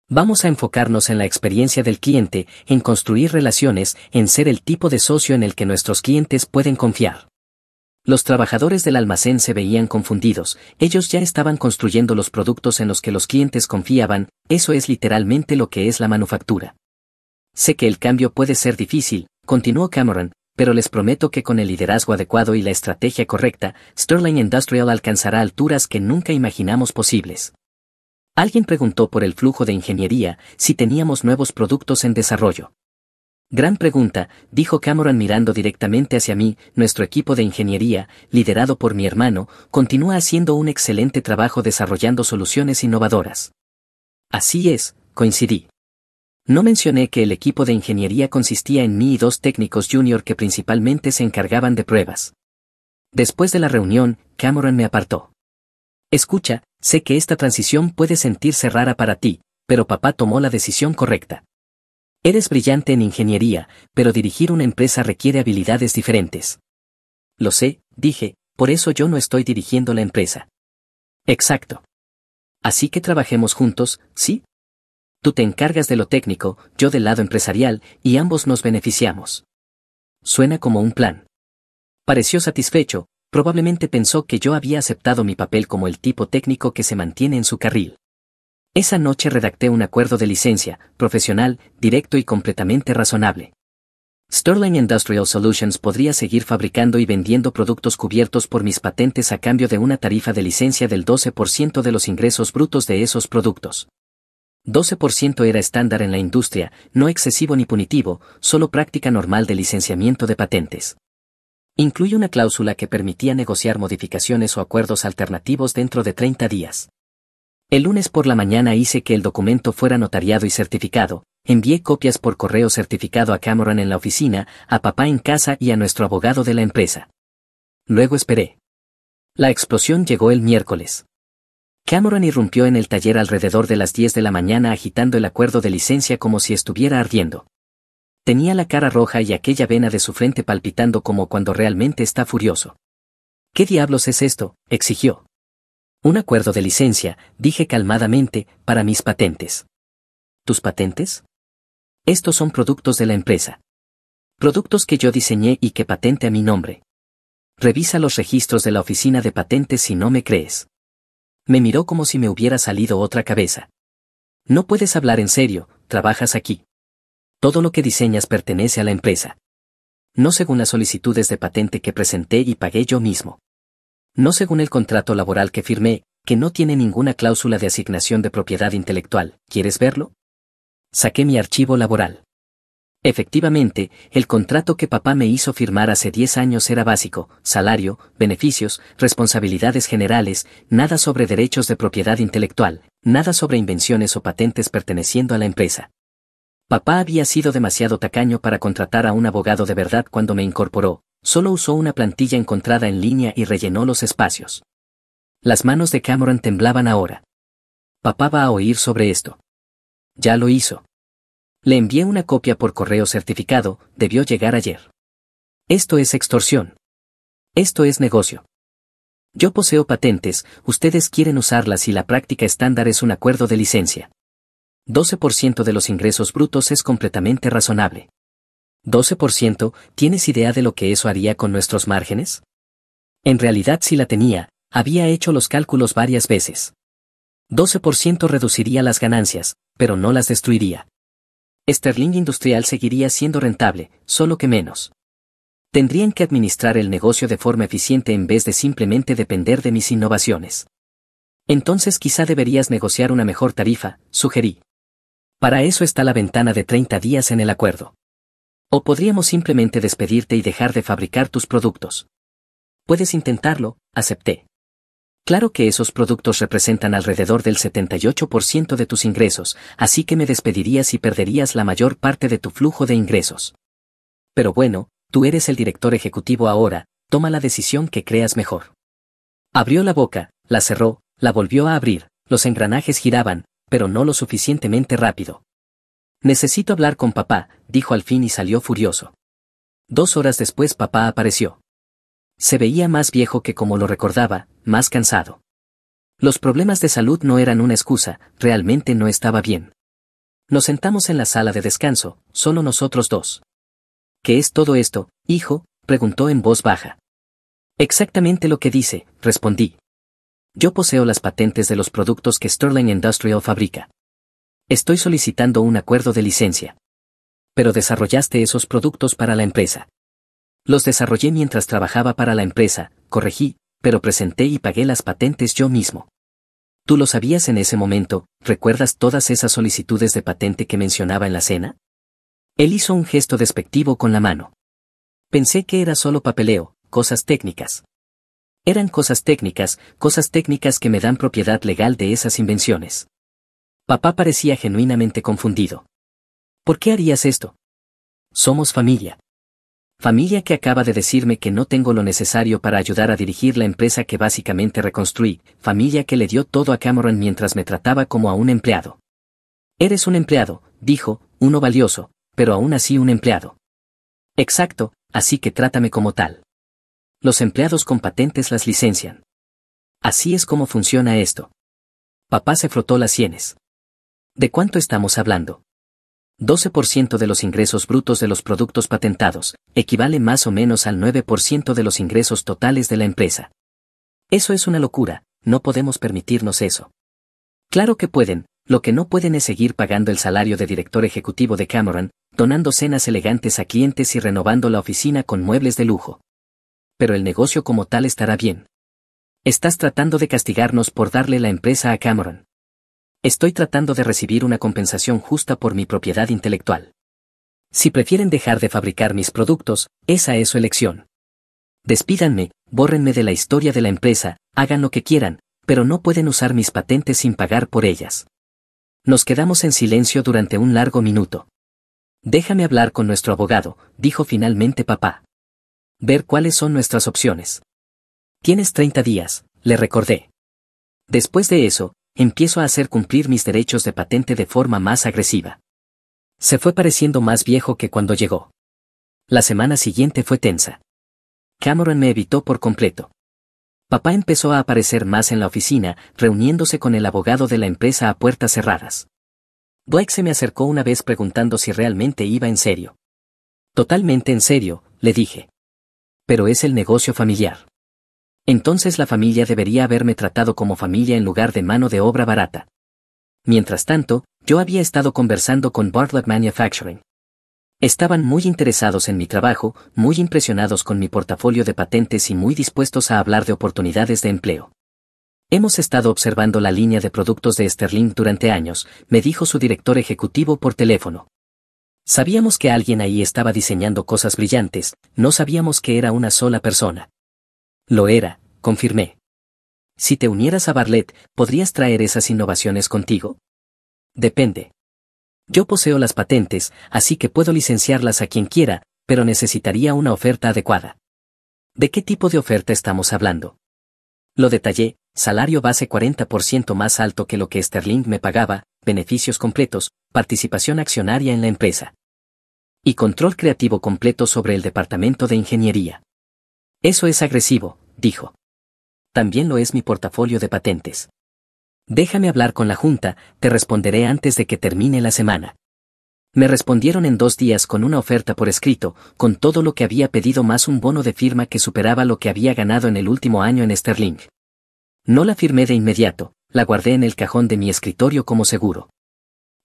Vamos a enfocarnos en la experiencia del cliente, en construir relaciones, en ser el tipo de socio en el que nuestros clientes pueden confiar. Los trabajadores del almacén se veían confundidos, ellos ya estaban construyendo los productos en los que los clientes confiaban, eso es literalmente lo que es la manufactura. Sé que el cambio puede ser difícil, continuó Cameron, pero les prometo que con el liderazgo adecuado y la estrategia correcta, Sterling Industrial alcanzará alturas que nunca imaginamos posibles. Alguien preguntó por el flujo de ingeniería, si teníamos nuevos productos en desarrollo. Gran pregunta, dijo Cameron mirando directamente hacia mí, nuestro equipo de ingeniería, liderado por mi hermano, continúa haciendo un excelente trabajo desarrollando soluciones innovadoras. Así es, coincidí. No mencioné que el equipo de ingeniería consistía en mí y 2 técnicos junior que principalmente se encargaban de pruebas. Después de la reunión, Cameron me apartó. Escucha, sé que esta transición puede sentirse rara para ti, pero papá tomó la decisión correcta. Eres brillante en ingeniería, pero dirigir una empresa requiere habilidades diferentes. Lo sé, dije, por eso yo no estoy dirigiendo la empresa. Exacto. Así que trabajemos juntos, ¿sí? Tú te encargas de lo técnico, yo del lado empresarial, y ambos nos beneficiamos. Suena como un plan. Pareció satisfecho, probablemente pensó que yo había aceptado mi papel como el tipo técnico que se mantiene en su carril. Esa noche redacté un acuerdo de licencia, profesional, directo y completamente razonable. Sterling Industrial Solutions podría seguir fabricando y vendiendo productos cubiertos por mis patentes a cambio de una tarifa de licencia del 12% de los ingresos brutos de esos productos. 12% era estándar en la industria, no excesivo ni punitivo, solo práctica normal de licenciamiento de patentes. Incluye una cláusula que permitía negociar modificaciones o acuerdos alternativos dentro de 30 días. El lunes por la mañana hice que el documento fuera notariado y certificado, envié copias por correo certificado a Cameron en la oficina, a papá en casa y a nuestro abogado de la empresa. Luego esperé. La explosión llegó el miércoles. Cameron irrumpió en el taller alrededor de las 10 de la mañana agitando el acuerdo de licencia como si estuviera ardiendo. Tenía la cara roja y aquella vena de su frente palpitando como cuando realmente está furioso. ¿Qué diablos es esto?, exigió. Un acuerdo de licencia, dije calmadamente, para mis patentes. ¿Tus patentes? Estos son productos de la empresa. Productos que yo diseñé y que patente a mi nombre. Revisa los registros de la oficina de patentes si no me crees. Me miró como si me hubiera salido otra cabeza. No puedes hablar en serio, trabajas aquí. Todo lo que diseñas pertenece a la empresa. No según las solicitudes de patente que presenté y pagué yo mismo. No según el contrato laboral que firmé, que no tiene ninguna cláusula de asignación de propiedad intelectual. ¿Quieres verlo? Saqué mi archivo laboral. Efectivamente, el contrato que papá me hizo firmar hace 10 años era básico: salario, beneficios, responsabilidades generales, nada sobre derechos de propiedad intelectual, nada sobre invenciones o patentes perteneciendo a la empresa. Papá había sido demasiado tacaño para contratar a un abogado de verdad cuando me incorporó, solo usó una plantilla encontrada en línea y rellenó los espacios. Las manos de Cameron temblaban ahora. Papá va a oír sobre esto. Ya lo hizo. Le envié una copia por correo certificado, debió llegar ayer. Esto es extorsión. Esto es negocio. Yo poseo patentes, ustedes quieren usarlas y la práctica estándar es un acuerdo de licencia. 12% de los ingresos brutos es completamente razonable. 12%, ¿tienes idea de lo que eso haría con nuestros márgenes? En realidad sí la tenía, había hecho los cálculos varias veces. 12% reduciría las ganancias, pero no las destruiría. Sterling Industrial seguiría siendo rentable, solo que menos. Tendrían que administrar el negocio de forma eficiente en vez de simplemente depender de mis innovaciones. Entonces quizá deberías negociar una mejor tarifa, sugerí. Para eso está la ventana de 30 días en el acuerdo. O podríamos simplemente despedirte y dejar de fabricar tus productos. Puedes intentarlo, acepté. Claro que esos productos representan alrededor del 78% de tus ingresos, así que me despedirías y perderías la mayor parte de tu flujo de ingresos. Pero bueno, tú eres el director ejecutivo ahora, toma la decisión que creas mejor. Abrió la boca, la cerró, la volvió a abrir, los engranajes giraban, pero no lo suficientemente rápido. Necesito hablar con papá, dijo al fin y salió furioso. 2 horas después papá apareció. Se veía más viejo que como lo recordaba, más cansado. Los problemas de salud no eran una excusa, realmente no estaba bien. Nos sentamos en la sala de descanso, solo nosotros dos. ¿Qué es todo esto, hijo?, preguntó en voz baja. Exactamente lo que dice, respondí. Yo poseo las patentes de los productos que Sterling Industrial fabrica. Estoy solicitando un acuerdo de licencia. Pero desarrollaste esos productos para la empresa. Los desarrollé mientras trabajaba para la empresa, corregí, pero presenté y pagué las patentes yo mismo. ¿Tú lo sabías en ese momento? ¿Recuerdas todas esas solicitudes de patente que mencionaba en la cena? Él hizo un gesto despectivo con la mano. Pensé que era solo papeleo, cosas técnicas. Eran cosas técnicas que me dan propiedad legal de esas invenciones. Papá parecía genuinamente confundido. ¿Por qué harías esto? Somos familia. Familia que acaba de decirme que no tengo lo necesario para ayudar a dirigir la empresa que básicamente reconstruí, familia que le dio todo a Cameron mientras me trataba como a un empleado. Eres un empleado, dijo, uno valioso, pero aún así un empleado. Exacto, así que trátame como tal. Los empleados con patentes las licencian. Así es como funciona esto. Papá se frotó las sienes. ¿De cuánto estamos hablando? 12% de los ingresos brutos de los productos patentados, equivale más o menos al 9% de los ingresos totales de la empresa. Eso es una locura, no podemos permitirnos eso. Claro que pueden, lo que no pueden es seguir pagando el salario de director ejecutivo de Cameron, donando cenas elegantes a clientes y renovando la oficina con muebles de lujo. Pero el negocio como tal estará bien. Estás tratando de castigarnos por darle la empresa a Cameron. Estoy tratando de recibir una compensación justa por mi propiedad intelectual. Si prefieren dejar de fabricar mis productos, esa es su elección. Despídanme, bórrenme de la historia de la empresa, hagan lo que quieran, pero no pueden usar mis patentes sin pagar por ellas. Nos quedamos en silencio durante un largo minuto. Déjame hablar con nuestro abogado, dijo finalmente papá. Ver cuáles son nuestras opciones. Tienes 30 días, le recordé. Después de eso, empiezo a hacer cumplir mis derechos de patente de forma más agresiva. Se fue pareciendo más viejo que cuando llegó. La semana siguiente fue tensa. Cameron me evitó por completo. Papá empezó a aparecer más en la oficina, reuniéndose con el abogado de la empresa a puertas cerradas. Blake se me acercó una vez preguntando si realmente iba en serio. Totalmente en serio, le dije. Pero es el negocio familiar. Entonces la familia debería haberme tratado como familia en lugar de mano de obra barata. Mientras tanto, yo había estado conversando con Bartlett Manufacturing. Estaban muy interesados en mi trabajo, muy impresionados con mi portafolio de patentes y muy dispuestos a hablar de oportunidades de empleo. Hemos estado observando la línea de productos de Sterling durante años, me dijo su director ejecutivo por teléfono. Sabíamos que alguien ahí estaba diseñando cosas brillantes, no sabíamos que era una sola persona. Lo era, confirmé. Si te unieras a Bartlett, ¿podrías traer esas innovaciones contigo? Depende. Yo poseo las patentes, así que puedo licenciarlas a quien quiera, pero necesitaría una oferta adecuada. ¿De qué tipo de oferta estamos hablando? Lo detallé, salario base 40% más alto que lo que Sterling me pagaba, beneficios completos, participación accionaria en la empresa. Y control creativo completo sobre el departamento de ingeniería. Eso es agresivo, dijo. También lo es mi portafolio de patentes. Déjame hablar con la junta, te responderé antes de que termine la semana. Me respondieron en 2 días con una oferta por escrito, con todo lo que había pedido más un bono de firma que superaba lo que había ganado en el último año en Sterling. No la firmé de inmediato, la guardé en el cajón de mi escritorio como seguro.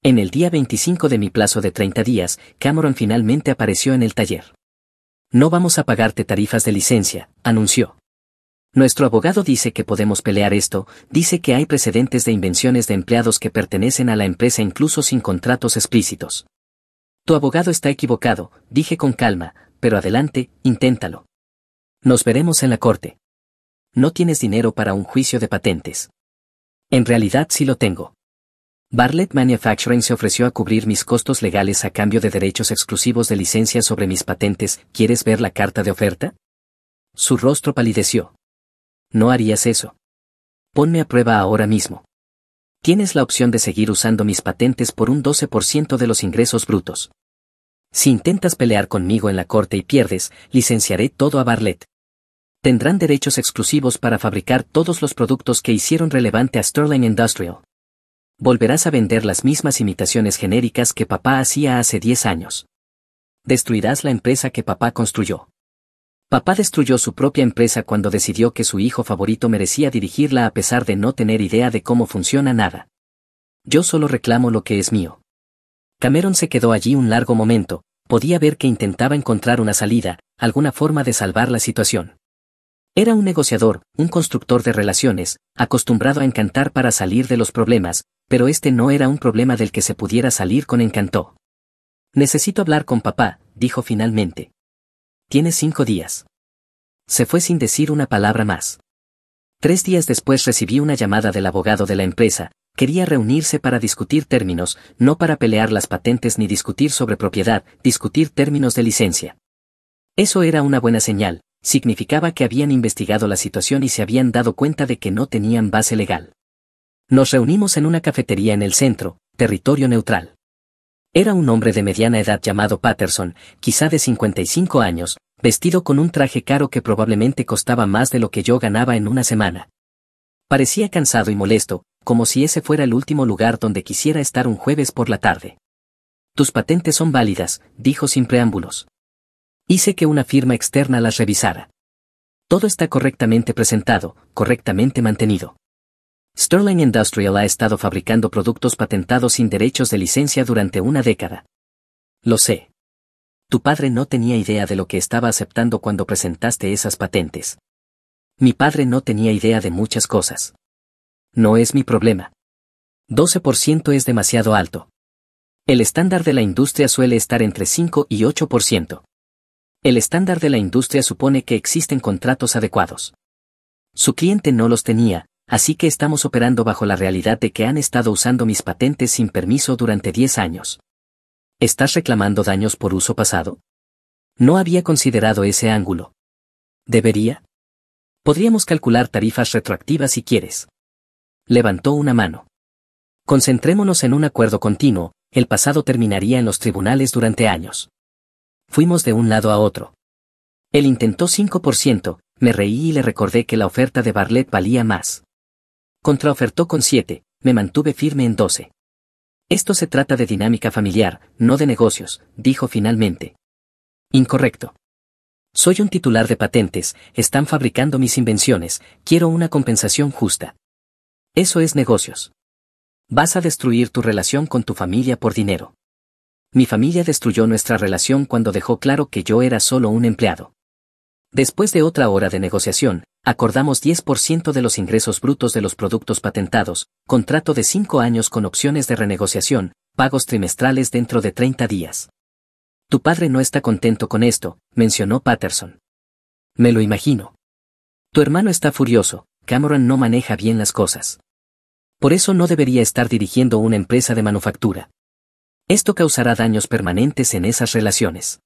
En el día 25 de mi plazo de 30 días, Cameron finalmente apareció en el taller. No vamos a pagarte tarifas de licencia, anunció. Nuestro abogado dice que podemos pelear esto, dice que hay precedentes de invenciones de empleados que pertenecen a la empresa incluso sin contratos explícitos. Tu abogado está equivocado, dije con calma, pero adelante, inténtalo. Nos veremos en la corte. No tienes dinero para un juicio de patentes. En realidad sí lo tengo. Bartlett Manufacturing se ofreció a cubrir mis costos legales a cambio de derechos exclusivos de licencia sobre mis patentes. ¿Quieres ver la carta de oferta? Su rostro palideció. No harías eso. Ponme a prueba ahora mismo. Tienes la opción de seguir usando mis patentes por un 12% de los ingresos brutos. Si intentas pelear conmigo en la corte y pierdes, licenciaré todo a Bartlett. Tendrán derechos exclusivos para fabricar todos los productos que hicieron relevante a Sterling Industrial. Volverás a vender las mismas imitaciones genéricas que papá hacía hace 10 años. Destruirás la empresa que papá construyó. Papá destruyó su propia empresa cuando decidió que su hijo favorito merecía dirigirla a pesar de no tener idea de cómo funciona nada. Yo solo reclamo lo que es mío. Cameron se quedó allí un largo momento, podía ver que intentaba encontrar una salida, alguna forma de salvar la situación. Era un negociador, un constructor de relaciones, acostumbrado a encantar para salir de los problemas, pero este no era un problema del que se pudiera salir con encanto. Necesito hablar con papá, dijo finalmente. Tienes 5 días. Se fue sin decir una palabra más. 3 días después recibí una llamada del abogado de la empresa, quería reunirse para discutir términos, no para pelear las patentes ni discutir sobre propiedad, discutir términos de licencia. Eso era una buena señal, significaba que habían investigado la situación y se habían dado cuenta de que no tenían base legal. Nos reunimos en una cafetería en el centro, territorio neutral. Era un hombre de mediana edad llamado Patterson, quizá de 55 años, vestido con un traje caro que probablemente costaba más de lo que yo ganaba en una semana. Parecía cansado y molesto, como si ese fuera el último lugar donde quisiera estar un jueves por la tarde. Tus patentes son válidas, dijo sin preámbulos. Hice que una firma externa las revisara. Todo está correctamente presentado, correctamente mantenido. Sterling Industrial ha estado fabricando productos patentados sin derechos de licencia durante una década. Lo sé. Tu padre no tenía idea de lo que estaba aceptando cuando presentaste esas patentes. Mi padre no tenía idea de muchas cosas. No es mi problema. 12% es demasiado alto. El estándar de la industria suele estar entre 5 y 8%. El estándar de la industria supone que existen contratos adecuados. Su cliente no los tenía, así que estamos operando bajo la realidad de que han estado usando mis patentes sin permiso durante 10 años. ¿Estás reclamando daños por uso pasado? No había considerado ese ángulo. ¿Debería? Podríamos calcular tarifas retroactivas si quieres. Levantó una mano. Concentrémonos en un acuerdo continuo, el pasado terminaría en los tribunales durante años. Fuimos de un lado a otro. Él intentó 5%, me reí y le recordé que la oferta de Bartlett valía más. Contraofertó con 7, me mantuve firme en 12. Esto se trata de dinámica familiar, no de negocios, dijo finalmente. Incorrecto. Soy un titular de patentes, están fabricando mis invenciones, quiero una compensación justa. Eso es negocios. Vas a destruir tu relación con tu familia por dinero. Mi familia destruyó nuestra relación cuando dejó claro que yo era solo un empleado. Después de otra hora de negociación, Acordamos 10% de los ingresos brutos de los productos patentados, contrato de 5 años con opciones de renegociación, pagos trimestrales dentro de 30 días. Tu padre no está contento con esto, mencionó Patterson. Me lo imagino. Tu hermano está furioso, Cameron no maneja bien las cosas. Por eso no debería estar dirigiendo una empresa de manufactura. Esto causará daños permanentes en esas relaciones.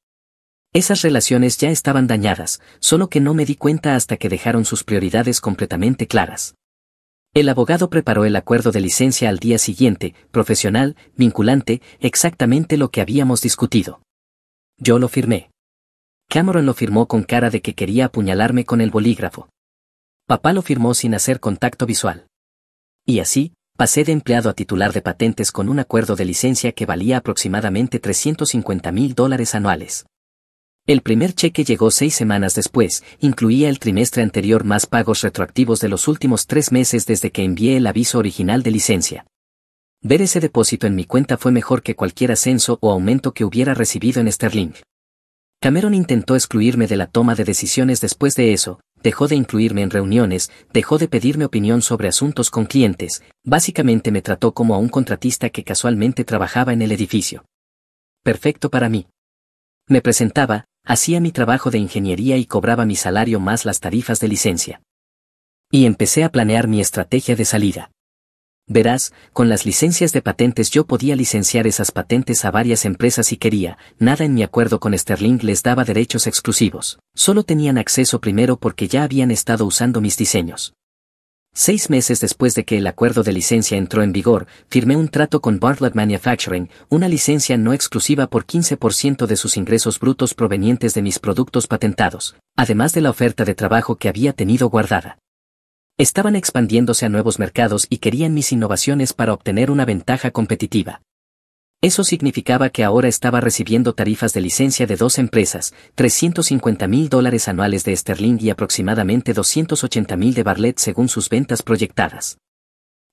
Esas relaciones ya estaban dañadas, solo que no me di cuenta hasta que dejaron sus prioridades completamente claras. El abogado preparó el acuerdo de licencia al día siguiente, profesional, vinculante, exactamente lo que habíamos discutido. Yo lo firmé. Cameron lo firmó con cara de que quería apuñalarme con el bolígrafo. Papá lo firmó sin hacer contacto visual. Y así, pasé de empleado a titular de patentes con un acuerdo de licencia que valía aproximadamente $350,000 anuales. El primer cheque llegó 6 semanas después, incluía el trimestre anterior más pagos retroactivos de los últimos 3 meses desde que envié el aviso original de licencia. Ver ese depósito en mi cuenta fue mejor que cualquier ascenso o aumento que hubiera recibido en Sterling. Cameron intentó excluirme de la toma de decisiones después de eso, dejó de incluirme en reuniones, dejó de pedirme opinión sobre asuntos con clientes, básicamente me trató como a un contratista que casualmente trabajaba en el edificio. Perfecto para mí. Me presentaba, hacía mi trabajo de ingeniería y cobraba mi salario más las tarifas de licencia. Y empecé a planear mi estrategia de salida. Verás, con las licencias de patentes yo podía licenciar esas patentes a varias empresas si quería, nada en mi acuerdo con Sterling les daba derechos exclusivos, solo tenían acceso primero porque ya habían estado usando mis diseños. 6 meses después de que el acuerdo de licencia entró en vigor, firmé un trato con Bartlett Manufacturing, una licencia no exclusiva por 15% de sus ingresos brutos provenientes de mis productos patentados, además de la oferta de trabajo que había tenido guardada. Estaban expandiéndose a nuevos mercados y querían mis innovaciones para obtener una ventaja competitiva. Eso significaba que ahora estaba recibiendo tarifas de licencia de 2 empresas, $350,000 anuales de Sterling y aproximadamente $280,000 de Bartlett según sus ventas proyectadas.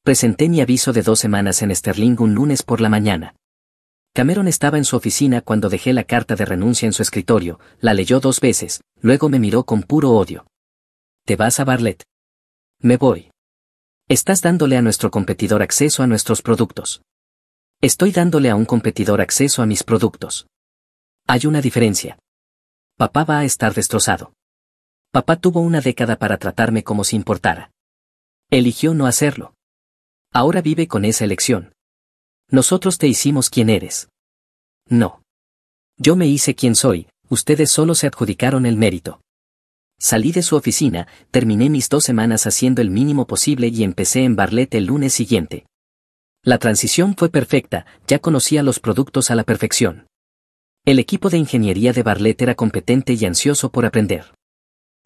Presenté mi aviso de 2 semanas en Sterling un lunes por la mañana. Cameron estaba en su oficina cuando dejé la carta de renuncia en su escritorio, la leyó 2 veces, luego me miró con puro odio. ¿Te vas a Bartlett? Me voy. Estás dándole a nuestro competidor acceso a nuestros productos. Estoy dándole a un competidor acceso a mis productos. Hay una diferencia. Papá va a estar destrozado. Papá tuvo una década para tratarme como si importara. Eligió no hacerlo. Ahora vive con esa elección. Nosotros te hicimos quien eres. No. Yo me hice quien soy, ustedes solo se adjudicaron el mérito. Salí de su oficina, terminé mis 2 semanas haciendo el mínimo posible y empecé en Bartlett el lunes siguiente. La transición fue perfecta, ya conocía los productos a la perfección. El equipo de ingeniería de Bartlett era competente y ansioso por aprender.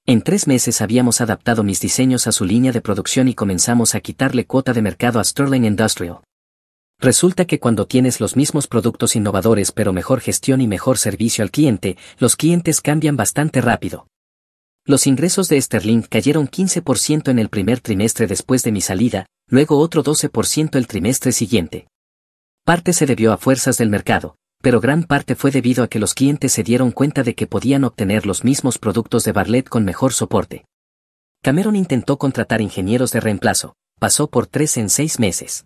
En 3 meses habíamos adaptado mis diseños a su línea de producción y comenzamos a quitarle cuota de mercado a Sterling Industrial. Resulta que cuando tienes los mismos productos innovadores pero mejor gestión y mejor servicio al cliente, los clientes cambian bastante rápido. Los ingresos de Sterling cayeron 15% en el primer trimestre después de mi salida, luego otro 12% el trimestre siguiente. Parte se debió a fuerzas del mercado, pero gran parte fue debido a que los clientes se dieron cuenta de que podían obtener los mismos productos de Bartlett con mejor soporte. Cameron intentó contratar ingenieros de reemplazo, pasó por 3 en 6 meses.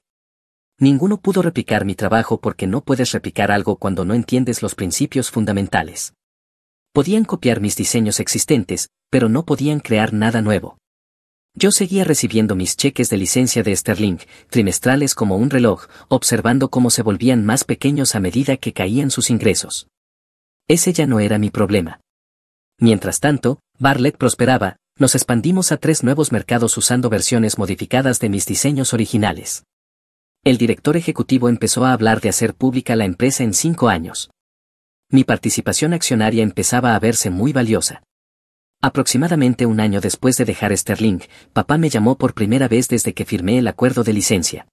Ninguno pudo replicar mi trabajo porque no puedes replicar algo cuando no entiendes los principios fundamentales. Podían copiar mis diseños existentes, pero no podían crear nada nuevo. Yo seguía recibiendo mis cheques de licencia de Sterling, trimestrales como un reloj, observando cómo se volvían más pequeños a medida que caían sus ingresos. Ese ya no era mi problema. Mientras tanto, Bartlett prosperaba, nos expandimos a 3 nuevos mercados usando versiones modificadas de mis diseños originales. El director ejecutivo empezó a hablar de hacer pública la empresa en 5 años. Mi participación accionaria empezaba a verse muy valiosa. Aproximadamente un año después de dejar Sterling, papá me llamó por primera vez desde que firmé el acuerdo de licencia.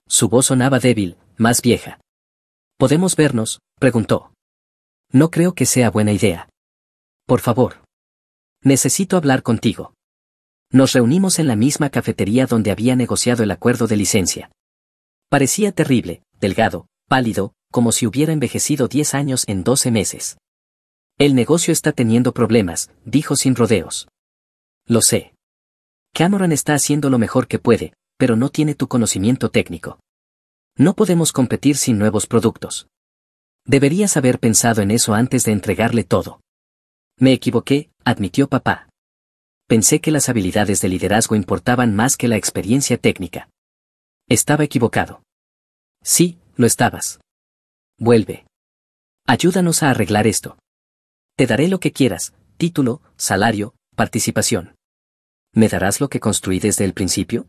Su voz sonaba débil, más vieja. ¿Podemos vernos?, preguntó. No creo que sea buena idea. Por favor. Necesito hablar contigo. Nos reunimos en la misma cafetería donde había negociado el acuerdo de licencia. Parecía terrible, delgado, pálido, como si hubiera envejecido 10 años en 12 meses. El negocio está teniendo problemas, dijo sin rodeos. Lo sé. Cameron está haciendo lo mejor que puede, pero no tiene tu conocimiento técnico. No podemos competir sin nuevos productos. Deberías haber pensado en eso antes de entregarle todo. Me equivoqué, admitió papá. Pensé que las habilidades de liderazgo importaban más que la experiencia técnica. Estaba equivocado. Sí, lo estabas. Vuelve. Ayúdanos a arreglar esto. Te daré lo que quieras, título, salario, participación. ¿Me darás lo que construí desde el principio?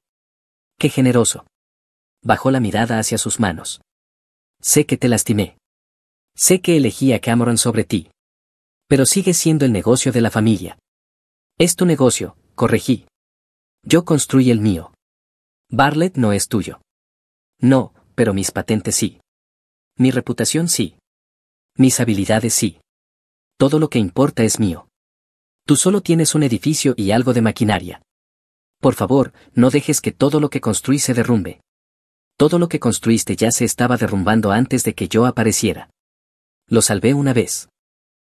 ¡Qué generoso! Bajó la mirada hacia sus manos. Sé que te lastimé. Sé que elegí a Cameron sobre ti. Pero sigue siendo el negocio de la familia. Es tu negocio, corregí. Yo construí el mío. Bartlett no es tuyo. No, pero mis patentes sí. Mi reputación sí. Mis habilidades sí. Todo lo que importa es mío. Tú solo tienes un edificio y algo de maquinaria. Por favor, no dejes que todo lo que construí se derrumbe. Todo lo que construiste ya se estaba derrumbando antes de que yo apareciera. Lo salvé una vez.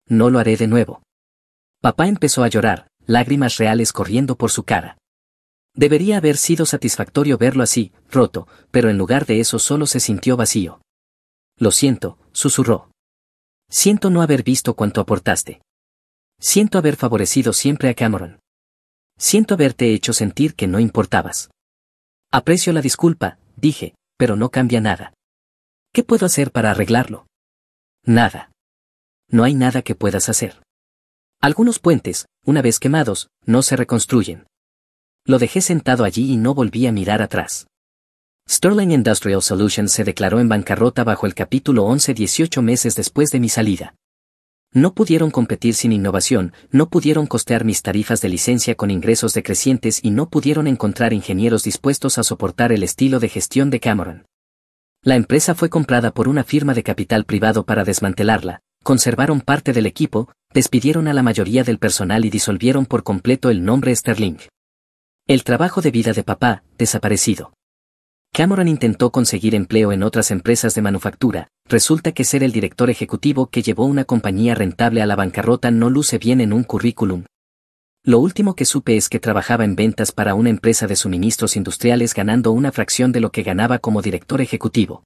No lo haré de nuevo. Papá empezó a llorar, lágrimas reales corriendo por su cara. Debería haber sido satisfactorio verlo así, roto, pero en lugar de eso solo se sintió vacío. Lo siento, susurró. Siento no haber visto cuánto aportaste. Siento haber favorecido siempre a Cameron. Siento haberte hecho sentir que no importabas. Aprecio la disculpa, dije, pero no cambia nada. ¿Qué puedo hacer para arreglarlo? Nada. No hay nada que puedas hacer. Algunos puentes, una vez quemados, no se reconstruyen. Lo dejé sentado allí y no volví a mirar atrás. Sterling Industrial Solutions se declaró en bancarrota bajo el capítulo 11 18 meses después de mi salida. No pudieron competir sin innovación, no pudieron costear mis tarifas de licencia con ingresos decrecientes y no pudieron encontrar ingenieros dispuestos a soportar el estilo de gestión de Cameron. La empresa fue comprada por una firma de capital privado para desmantelarla, conservaron parte del equipo, despidieron a la mayoría del personal y disolvieron por completo el nombre Sterling. El trabajo de vida de papá, desaparecido. Cameron intentó conseguir empleo en otras empresas de manufactura, resulta que ser el director ejecutivo que llevó una compañía rentable a la bancarrota no luce bien en un currículum. Lo último que supe es que trabajaba en ventas para una empresa de suministros industriales ganando una fracción de lo que ganaba como director ejecutivo.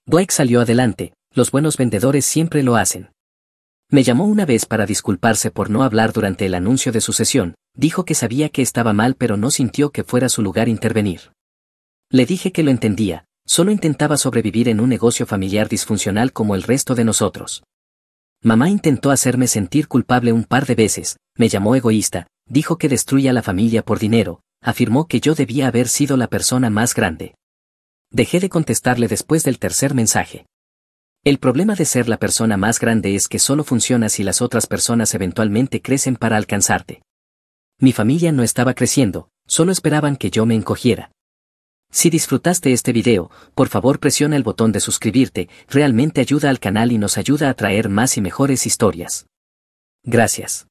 Blake salió adelante, los buenos vendedores siempre lo hacen. Me llamó una vez para disculparse por no hablar durante el anuncio de sucesión, dijo que sabía que estaba mal pero no sintió que fuera su lugar intervenir. Le dije que lo entendía, solo intentaba sobrevivir en un negocio familiar disfuncional como el resto de nosotros. Mamá intentó hacerme sentir culpable un par de veces, me llamó egoísta, dijo que destruía la familia por dinero, afirmó que yo debía haber sido la persona más grande. Dejé de contestarle después del tercer mensaje. El problema de ser la persona más grande es que solo funciona si las otras personas eventualmente crecen para alcanzarte. Mi familia no estaba creciendo, solo esperaban que yo me encogiera. Si disfrutaste este video, por favor presiona el botón de suscribirte, realmente ayuda al canal y nos ayuda a traer más y mejores historias. Gracias.